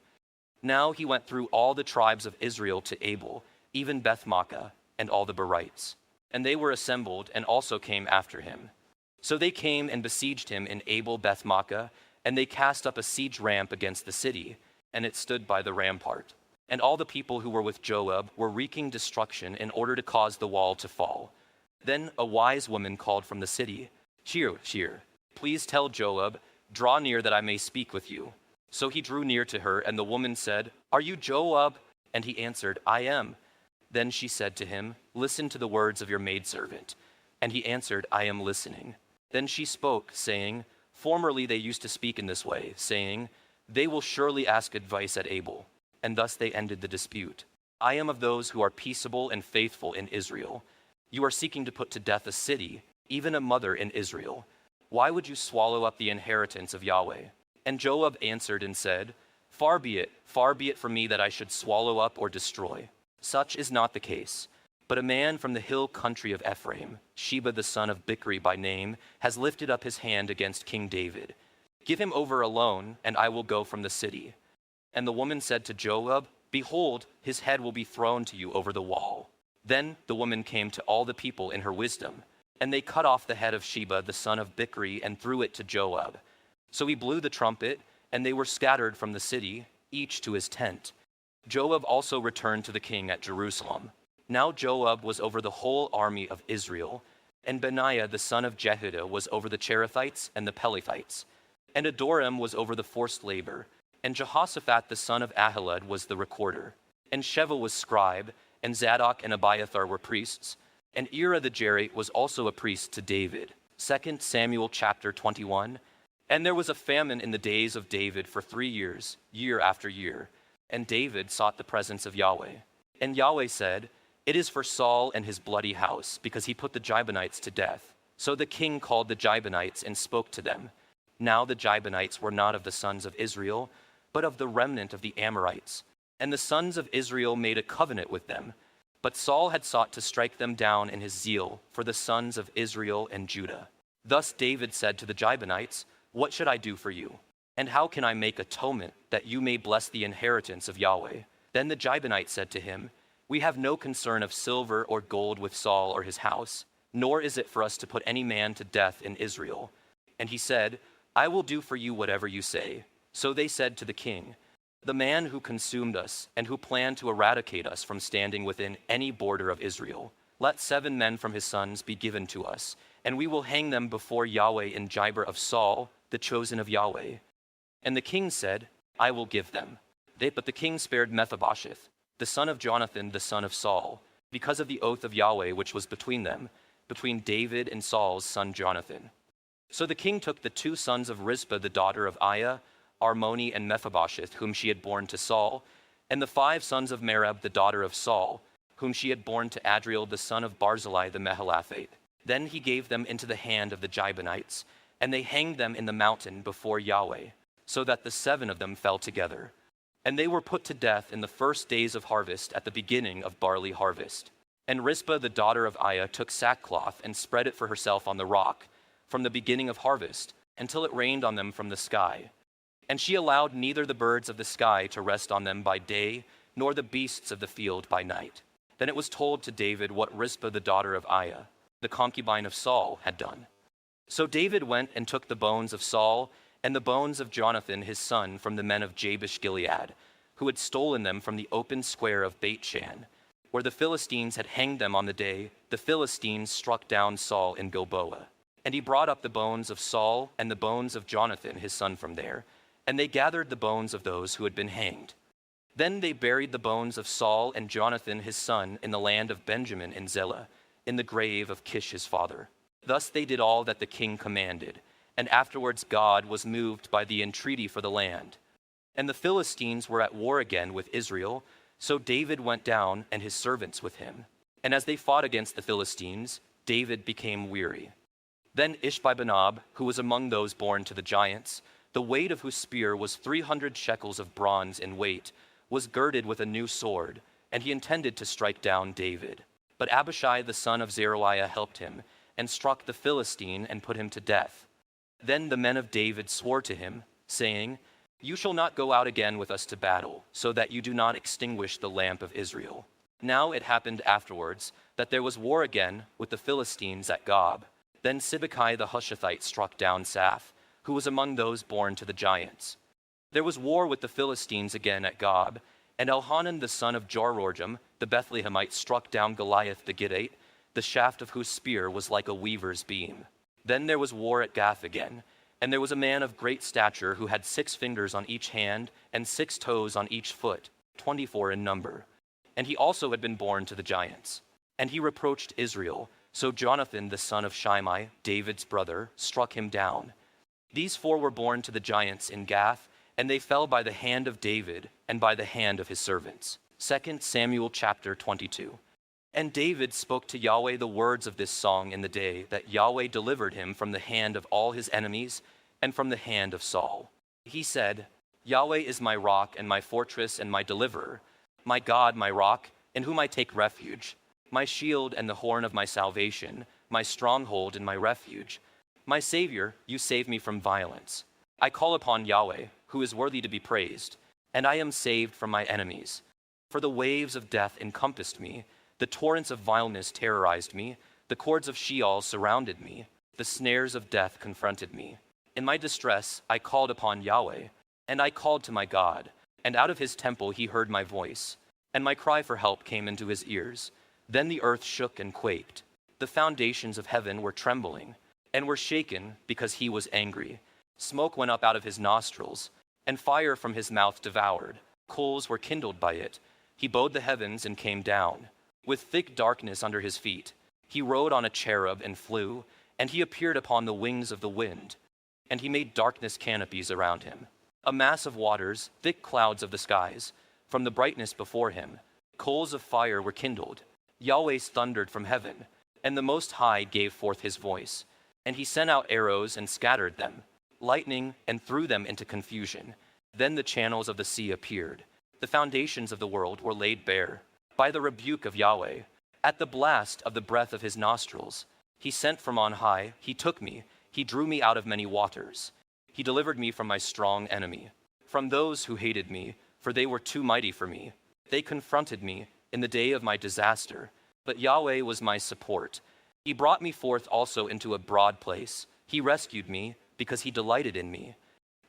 Now he went through all the tribes of Israel to Abel, even Beth-maachah, and all the Berites. And they were assembled, and also came after him. So they came and besieged him in Abel Beth-maachah, and they cast up a siege ramp against the city, and it stood by the rampart. And all the people who were with Joab were wreaking destruction in order to cause the wall to fall. Then a wise woman called from the city, Cheer, please tell Joab, Draw near that I may speak with you. So he drew near to her, and the woman said, Are you Joab? And he answered, I am. Then she said to him, Listen to the words of your maidservant. And he answered, I am listening. Then she spoke, saying, Formerly they used to speak in this way, saying, They will surely ask advice at Abel. and thus they ended the dispute. I am of those who are peaceable and faithful in Israel. You are seeking to put to death a city, even a mother in Israel. Why would you swallow up the inheritance of Yahweh?" And Joab answered and said, far be it from me that I should swallow up or destroy. Such is not the case. But a man from the hill country of Ephraim, Sheba the son of Bichri by name, has lifted up his hand against King David. Give him over alone, and I will go from the city." And the woman said to Joab, "Behold, his head will be thrown to you over the wall." Then the woman came to all the people in her wisdom, and they cut off the head of Sheba the son of Bichri and threw it to Joab. So he blew the trumpet, and they were scattered from the city, each to his tent. Joab also returned to the king at Jerusalem. Now Joab was over the whole army of Israel, and Benaiah the son of Jehoiada was over the Cherethites and the Pelethites, and Adoram was over the forced labor, and Jehoshaphat the son of Ahilud was the recorder, and Sheva was scribe, and Zadok and Abiathar were priests, and Ira the Jerite was also a priest to David. 2 Samuel chapter 21. And there was a famine in the days of David for 3 years, year after year, and David sought the presence of Yahweh. And Yahweh said, "It is for Saul and his bloody house, because he put the Gibeonites to death." So the king called the Gibeonites and spoke to them. Now the Gibeonites were not of the sons of Israel, but of the remnant of the Amorites. And the sons of Israel made a covenant with them. But Saul had sought to strike them down in his zeal for the sons of Israel and Judah. Thus David said to the Gibeonites, "What should I do for you? And how can I make atonement that you may bless the inheritance of Yahweh?" Then the Gibeonites said to him, "We have no concern of silver or gold with Saul or his house, nor is it for us to put any man to death in Israel." And he said, "I will do for you whatever you say." So they said to the king, "The man who consumed us and who planned to eradicate us from standing within any border of Israel, let 7 men from his sons be given to us, and we will hang them before Yahweh in Gibber of Saul, the chosen of Yahweh." And the king said, "I will give them." But the king spared Mephibosheth, the son of Jonathan, the son of Saul, because of the oath of Yahweh which was between them, between David and Saul's son Jonathan. So the king took the 2 sons of Rizpah, the daughter of Aiah, Armoni and Mephibosheth, whom she had borne to Saul, and the 5 sons of Merab, the daughter of Saul, whom she had borne to Adriel, the son of Barzillai the Meholathite. Then he gave them into the hand of the Gibeonites, and they hanged them in the mountain before Yahweh, so that the 7 of them fell together. And they were put to death in the first days of harvest at the beginning of barley harvest. And Rizpah the daughter of Aiah took sackcloth and spread it for herself on the rock, from the beginning of harvest, until it rained on them from the sky. And she allowed neither the birds of the sky to rest on them by day, nor the beasts of the field by night. Then it was told to David what Rizpah the daughter of Aiah, the concubine of Saul, had done. So David went and took the bones of Saul and the bones of Jonathan his son from the men of Jabesh Gilead, who had stolen them from the open square of Beit-Shan, where the Philistines had hanged them on the day the Philistines struck down Saul in Gilboa. And he brought up the bones of Saul and the bones of Jonathan his son from there, and they gathered the bones of those who had been hanged. Then they buried the bones of Saul and Jonathan his son in the land of Benjamin in Zelah, in the grave of Kish his father. Thus they did all that the king commanded, and afterwards God was moved by the entreaty for the land. And the Philistines were at war again with Israel, so David went down and his servants with him. And as they fought against the Philistines, David became weary. Then Ishbi-Benob, who was among those born to the giants, the weight of whose spear was 300 shekels of bronze in weight, was girded with a new sword, and he intended to strike down David. But Abishai the son of Zeruiah helped him, and struck the Philistine and put him to death. Then the men of David swore to him, saying, "You shall not go out again with us to battle, so that you do not extinguish the lamp of Israel." Now it happened afterwards that there was war again with the Philistines at Gob. Then Sibbecai the Hushathite struck down Saph, who was among those born to the giants. There was war with the Philistines again at Gob, and Elhanan the son of Jororjam, the Bethlehemite, struck down Goliath the Gittite, the shaft of whose spear was like a weaver's beam. Then there was war at Gath again, and there was a man of great stature who had 6 fingers on each hand and 6 toes on each foot, 24 in number. And he also had been born to the giants. And he reproached Israel, so Jonathan the son of Shimei, David's brother, struck him down. These 4 were born to the giants in Gath, and they fell by the hand of David and by the hand of his servants. 2 Samuel chapter 22. And David spoke to Yahweh the words of this song in the day that Yahweh delivered him from the hand of all his enemies and from the hand of Saul. He said, Yahweh is my rock and my fortress and my deliverer, my God, my rock, in whom I take refuge, my shield and the horn of my salvation, my stronghold and my refuge. My Savior, you save me from violence. I call upon Yahweh, who is worthy to be praised, and I am saved from my enemies. For the waves of death encompassed me, the torrents of vileness terrorized me, the cords of Sheol surrounded me, the snares of death confronted me. In my distress I called upon Yahweh, and I called to my God, and out of his temple he heard my voice, and my cry for help came into his ears. Then the earth shook and quaked. The foundations of heaven were trembling, and were shaken because he was angry. Smoke went up out of his nostrils, and fire from his mouth devoured. Coals were kindled by it. He bowed the heavens and came down. With thick darkness under his feet, he rode on a cherub and flew, and he appeared upon the wings of the wind. And he made darkness canopies around him. A mass of waters, thick clouds of the skies, from the brightness before him. Coals of fire were kindled. Yahweh thundered from heaven, and the Most High gave forth his voice. And he sent out arrows and scattered them, lightning and threw them into confusion. Then the channels of the sea appeared. The foundations of the world were laid bare. By the rebuke of Yahweh, at the blast of the breath of his nostrils, he sent from on high, he took me, he drew me out of many waters. He delivered me from my strong enemy, from those who hated me, for they were too mighty for me. They confronted me in the day of my disaster, but Yahweh was my support. He brought me forth also into a broad place. He rescued me because he delighted in me.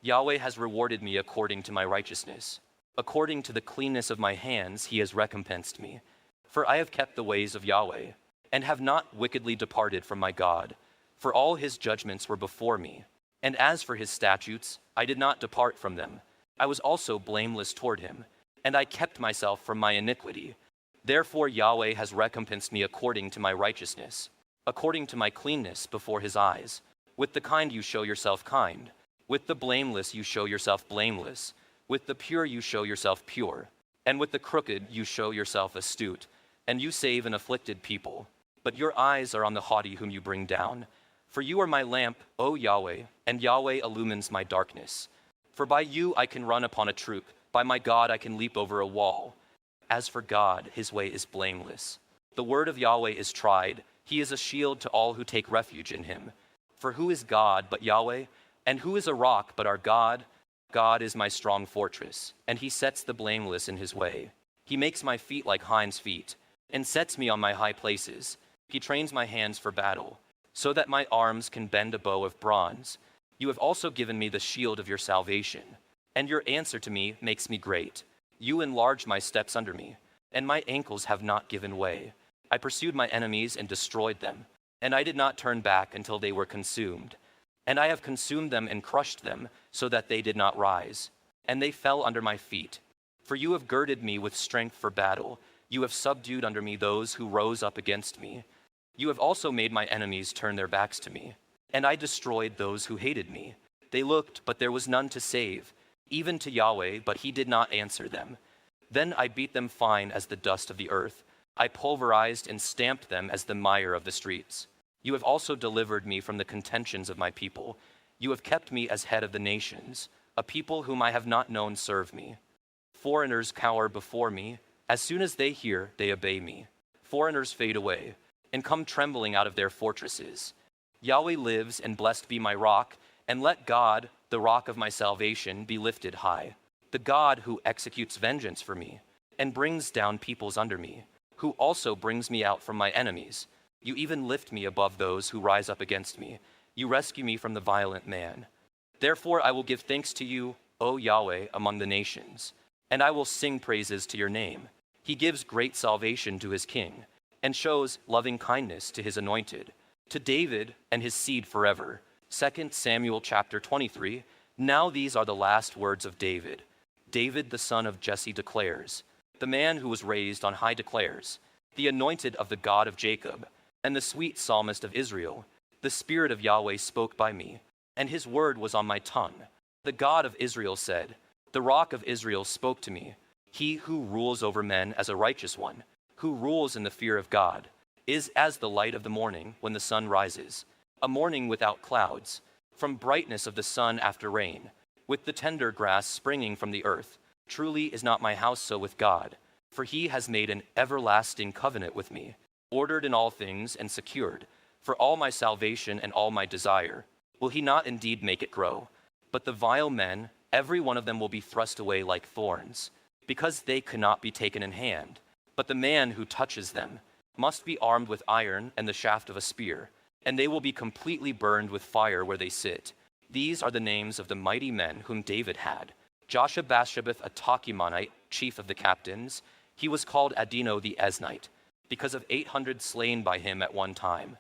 Yahweh has rewarded me according to my righteousness. According to the cleanness of my hands, he has recompensed me. For I have kept the ways of Yahweh, and have not wickedly departed from my God. For all his judgments were before me. And as for his statutes, I did not depart from them. I was also blameless toward him, and I kept myself from my iniquity. Therefore Yahweh has recompensed me according to my righteousness, according to my cleanness before his eyes. With the kind you show yourself kind. With the blameless you show yourself blameless. With the pure you show yourself pure, and with the crooked you show yourself astute, and you save an afflicted people. But your eyes are on the haughty whom you bring down. For you are my lamp, O Yahweh, and Yahweh illumines my darkness. For by you I can run upon a troop, by my God I can leap over a wall. As for God, his way is blameless. The word of Yahweh is tried, he is a shield to all who take refuge in him. For who is God but Yahweh? And who is a rock but our God? God is my strong fortress, and he sets the blameless in his way. He makes my feet like hinds' feet, and sets me on my high places. He trains my hands for battle, so that my arms can bend a bow of bronze. You have also given me the shield of your salvation, and your answer to me makes me great. You enlarge my steps under me, and my ankles have not given way. I pursued my enemies and destroyed them, and I did not turn back until they were consumed. And I have consumed them and crushed them, so that they did not rise. And they fell under my feet. For you have girded me with strength for battle. You have subdued under me those who rose up against me. You have also made my enemies turn their backs to me. And I destroyed those who hated me. They looked, but there was none to save, even to Yahweh, but he did not answer them. Then I beat them fine as the dust of the earth. I pulverized and stamped them as the mire of the streets. You have also delivered me from the contentions of my people. You have kept me as head of the nations. A people whom I have not known serve me. Foreigners cower before me. As soon as they hear, they obey me. Foreigners fade away and come trembling out of their fortresses. Yahweh lives, and blessed be my rock, and let God, the rock of my salvation, be lifted high. The God who executes vengeance for me and brings down peoples under me, who also brings me out from my enemies. You even lift me above those who rise up against me. You rescue me from the violent man. Therefore I will give thanks to you, O Yahweh, among the nations, and I will sing praises to your name. He gives great salvation to his king, and shows loving kindness to his anointed, to David and his seed forever. 2 Samuel chapter 23. Now these are the last words of David. David the son of Jesse declares, the man who was raised on high declares, the anointed of the God of Jacob, and the sweet psalmist of Israel. The Spirit of Yahweh spoke by me, and his word was on my tongue. The God of Israel said, "The Rock of Israel spoke to me. He who rules over men as a righteous one, who rules in the fear of God, is as the light of the morning when the sun rises, a morning without clouds, from brightness of the sun after rain, with the tender grass springing from the earth. Truly is not my house so with God, for he has made an everlasting covenant with me, ordered in all things and secured, for all my salvation and all my desire. Will he not indeed make it grow? But the vile men, every one of them will be thrust away like thorns, because they cannot be taken in hand. But the man who touches them must be armed with iron and the shaft of a spear, and they will be completely burned with fire where they sit. These are the names of the mighty men whom David had: Josheb-Basshebeth a Tachimonite, chief of the captains. He was called Adino the Eznite, because of 800 slain by him at one time.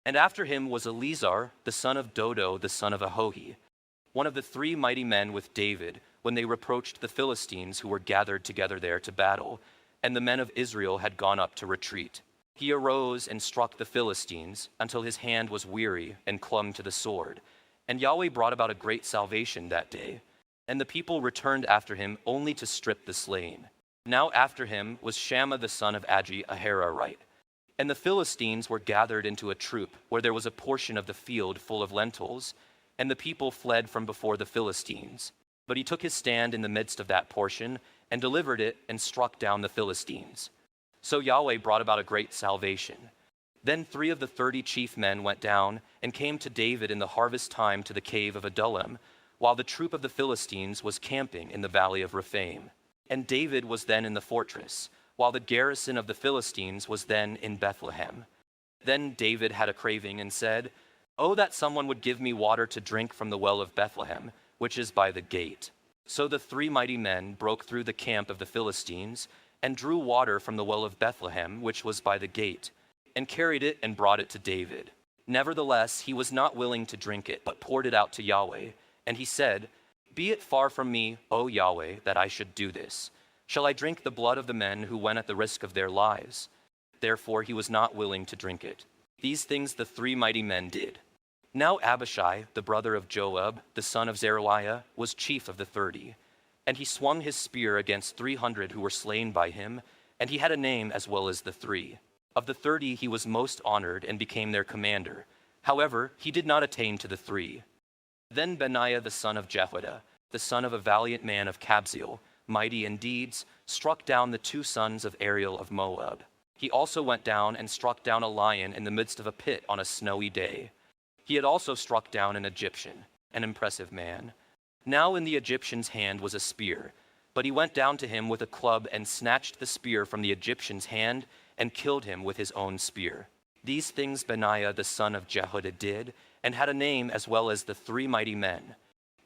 And after him was Eleazar, the son of Dodo, the son of Ahohi, one of the 3 mighty men with David, when they reproached the Philistines who were gathered together there to battle, and the men of Israel had gone up to retreat. He arose and struck the Philistines until his hand was weary and clung to the sword. And Yahweh brought about a great salvation that day. And the people returned after him only to strip the slain. Now after him was Shammah the son of Agi, a Hararite. And the Philistines were gathered into a troop, where there was a portion of the field full of lentils, and the people fled from before the Philistines. But he took his stand in the midst of that portion, and delivered it, and struck down the Philistines. So Yahweh brought about a great salvation. Then 3 of the 30 chief men went down, and came to David in the harvest time to the cave of Adullam, while the troop of the Philistines was camping in the valley of Rephaim. And David was then in the fortress, while the garrison of the Philistines was then in Bethlehem. Then David had a craving and said, "Oh, that someone would give me water to drink from the well of Bethlehem, which is by the gate." So the 3 mighty men broke through the camp of the Philistines, and drew water from the well of Bethlehem, which was by the gate, and carried it and brought it to David. Nevertheless, he was not willing to drink it, but poured it out to Yahweh. And he said, "Be it far from me, O Yahweh, that I should do this. Shall I drink the blood of the men who went at the risk of their lives?" Therefore he was not willing to drink it. These things the 3 mighty men did. Now Abishai, the brother of Joab, the son of Zeruiah, was chief of the 30. And he swung his spear against 300 who were slain by him, and he had a name as well as the 3. Of the 30 he was most honored and became their commander. However, he did not attain to the 3. Then Benaiah the son of Jehoiada, the son of a valiant man of Kabzeel, mighty in deeds, struck down the 2 sons of Ariel of Moab. He also went down and struck down a lion in the midst of a pit on a snowy day. He had also struck down an Egyptian, an impressive man. Now in the Egyptian's hand was a spear, but he went down to him with a club and snatched the spear from the Egyptian's hand and killed him with his own spear. These things Benaiah the son of Jehoiada did, and had a name as well as the 3 mighty men.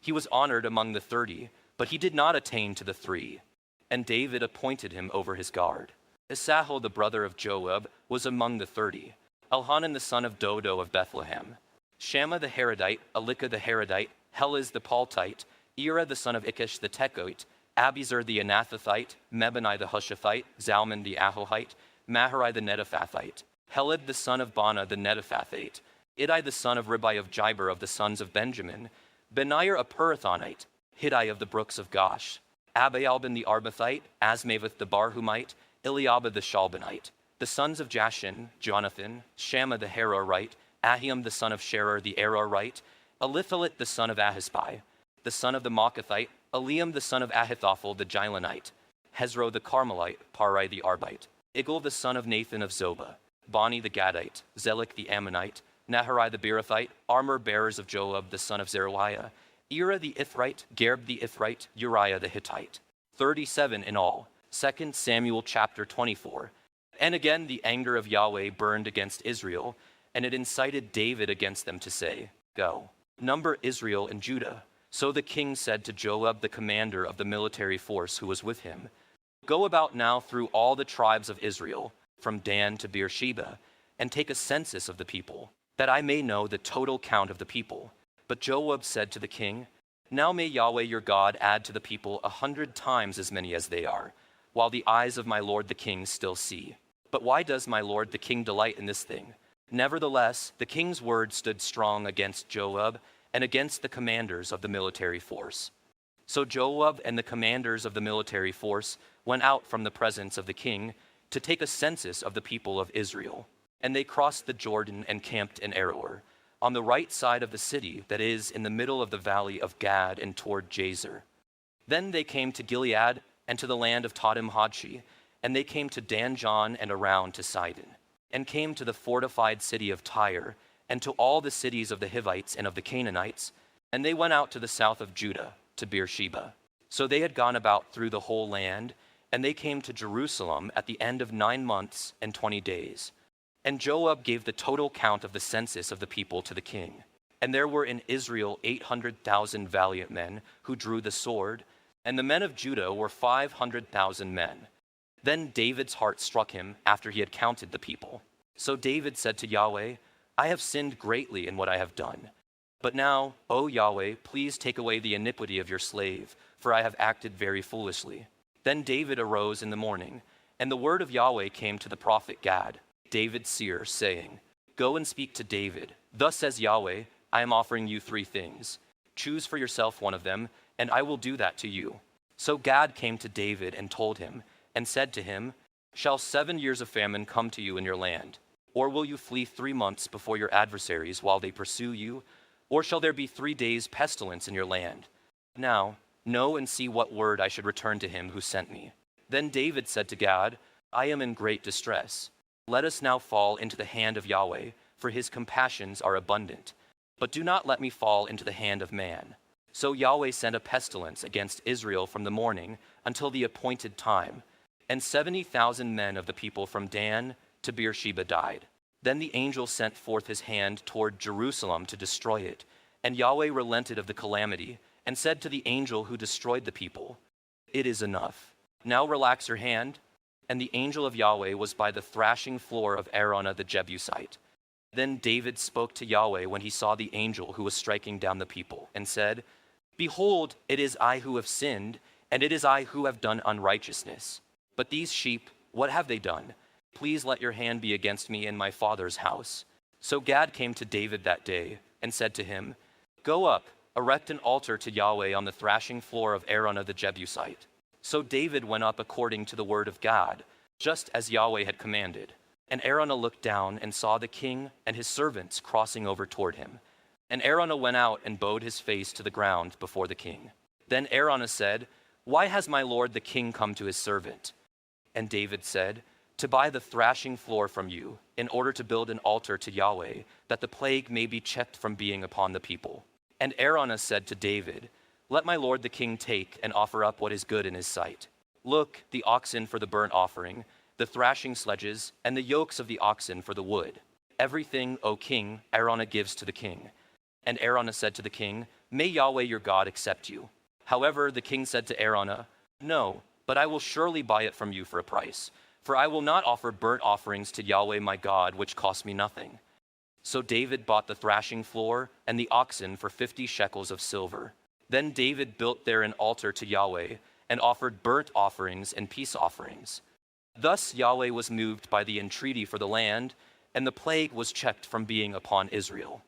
He was honored among the 30, but he did not attain to the 3. And David appointed him over his guard. Asahel the brother of Joab was among the 30. Elhanan the son of Dodo of Bethlehem. Shammah the Haradite, Elikah the Haradite, Helez the Paltite, Ira the son of Ikish the Tekoite, Abiezer the Anathothite, Mebani the Hushathite, Zalman the Ahohite, Maharai the Netophathite, Heled the son of Bana the Netophathite, Idai the son of Ribai of Jiber of the sons of Benjamin, Benaiah a Pirathonite, Hiddai of the brooks of Gosh, Abialbin the Arbathite, Asmaveth the Barhumite, Eliabah the Shalbanite, the sons of Jashin, Jonathan, Shammah the Hararite, Ahiam the son of Sherer the Ararite, Eliphalet the son of Ahisbai, the son of the Maacathite, Eliam the son of Ahithophel the Gilonite, Hezro the Carmelite, Parai the Arbite, Igal the son of Nathan of Zobah, Bani the Gadite, Zelek the Ammonite, Naharai the Beerothite, armor-bearers of Joab the son of Zeruiah, Ira the Ithrite, Gerb the Ithrite, Uriah the Hittite. 37 in all. 2 Samuel chapter 24. And again the anger of Yahweh burned against Israel, and it incited David against them to say, "Go, number Israel and Judah." So the king said to Joab the commander of the military force who was with him, "Go about now through all the tribes of Israel, from Dan to Beersheba, and take a census of the people, that I may know the total count of the people." But Joab said to the king, "Now may Yahweh your God add to the people 100 times as many as they are, while the eyes of my lord the king still see. But why does my lord the king delight in this thing?" Nevertheless, the king's word stood strong against Joab, and against the commanders of the military force. So Joab and the commanders of the military force went out from the presence of the king to take a census of the people of Israel. And they crossed the Jordan and camped in Aroer, on the right side of the city that is in the middle of the valley of Gad and toward Jazer. Then they came to Gilead and to the land of Tadim-Hodshi, and they came to Dan-Jan and around to Sidon, and came to the fortified city of Tyre, and to all the cities of the Hivites and of the Canaanites, and they went out to the south of Judah, to Beersheba. So they had gone about through the whole land, and they came to Jerusalem at the end of 9 months and 20 days. And Joab gave the total count of the census of the people to the king. And there were in Israel 800,000 valiant men who drew the sword, and the men of Judah were 500,000 men. Then David's heart struck him after he had counted the people. So David said to Yahweh, I have sinned greatly in what I have done. But now, O Yahweh, please take away the iniquity of your slave, for I have acted very foolishly. Then David arose in the morning, and the word of Yahweh came to the prophet Gad, David's seer, saying, Go and speak to David. Thus says Yahweh, I am offering you 3 things. Choose for yourself one of them, and I will do that to you. So Gad came to David and told him, and said to him, Shall 7 years of famine come to you in your land? Or will you flee 3 months before your adversaries while they pursue you? Or shall there be 3 days pestilence in your land? Now, know and see what word I should return to him who sent me. Then David said to Gad, I am in great distress. Let us now fall into the hand of Yahweh, for his compassions are abundant. But do not let me fall into the hand of man. So Yahweh sent a pestilence against Israel from the morning until the appointed time, and 70,000 men of the people from Dan to Beersheba died. Then the angel sent forth his hand toward Jerusalem to destroy it, and Yahweh relented of the calamity, and said to the angel who destroyed the people, It is enough. Now relax your hand. And the angel of Yahweh was by the thrashing floor of Araunah the Jebusite. Then David spoke to Yahweh when he saw the angel who was striking down the people, and said, Behold, it is I who have sinned, and it is I who have done unrighteousness. But these sheep, what have they done? Please let your hand be against me in my father's house. So Gad came to David that day, and said to him, Go up, erect an altar to Yahweh on the thrashing floor of Araunah the Jebusite. So David went up according to the word of God, just as Yahweh had commanded. And Araunah looked down and saw the king and his servants crossing over toward him. And Araunah went out and bowed his face to the ground before the king. Then Araunah said, Why has my lord the king come to his servant? And David said, To buy the thrashing floor from you, in order to build an altar to Yahweh, that the plague may be checked from being upon the people. And Araunah said to David, Let my lord the king take and offer up what is good in his sight. Look, the oxen for the burnt offering, the thrashing sledges, and the yokes of the oxen for the wood. Everything, O king, Araunah gives to the king. And Araunah said to the king, May Yahweh your God accept you. However, the king said to Araunah, No, but I will surely buy it from you for a price, for I will not offer burnt offerings to Yahweh my God, which cost me nothing. So David bought the thrashing floor and the oxen for 50 shekels of silver. Then David built there an altar to Yahweh and offered burnt offerings and peace offerings. Thus Yahweh was moved by the entreaty for the land, and the plague was checked from being upon Israel.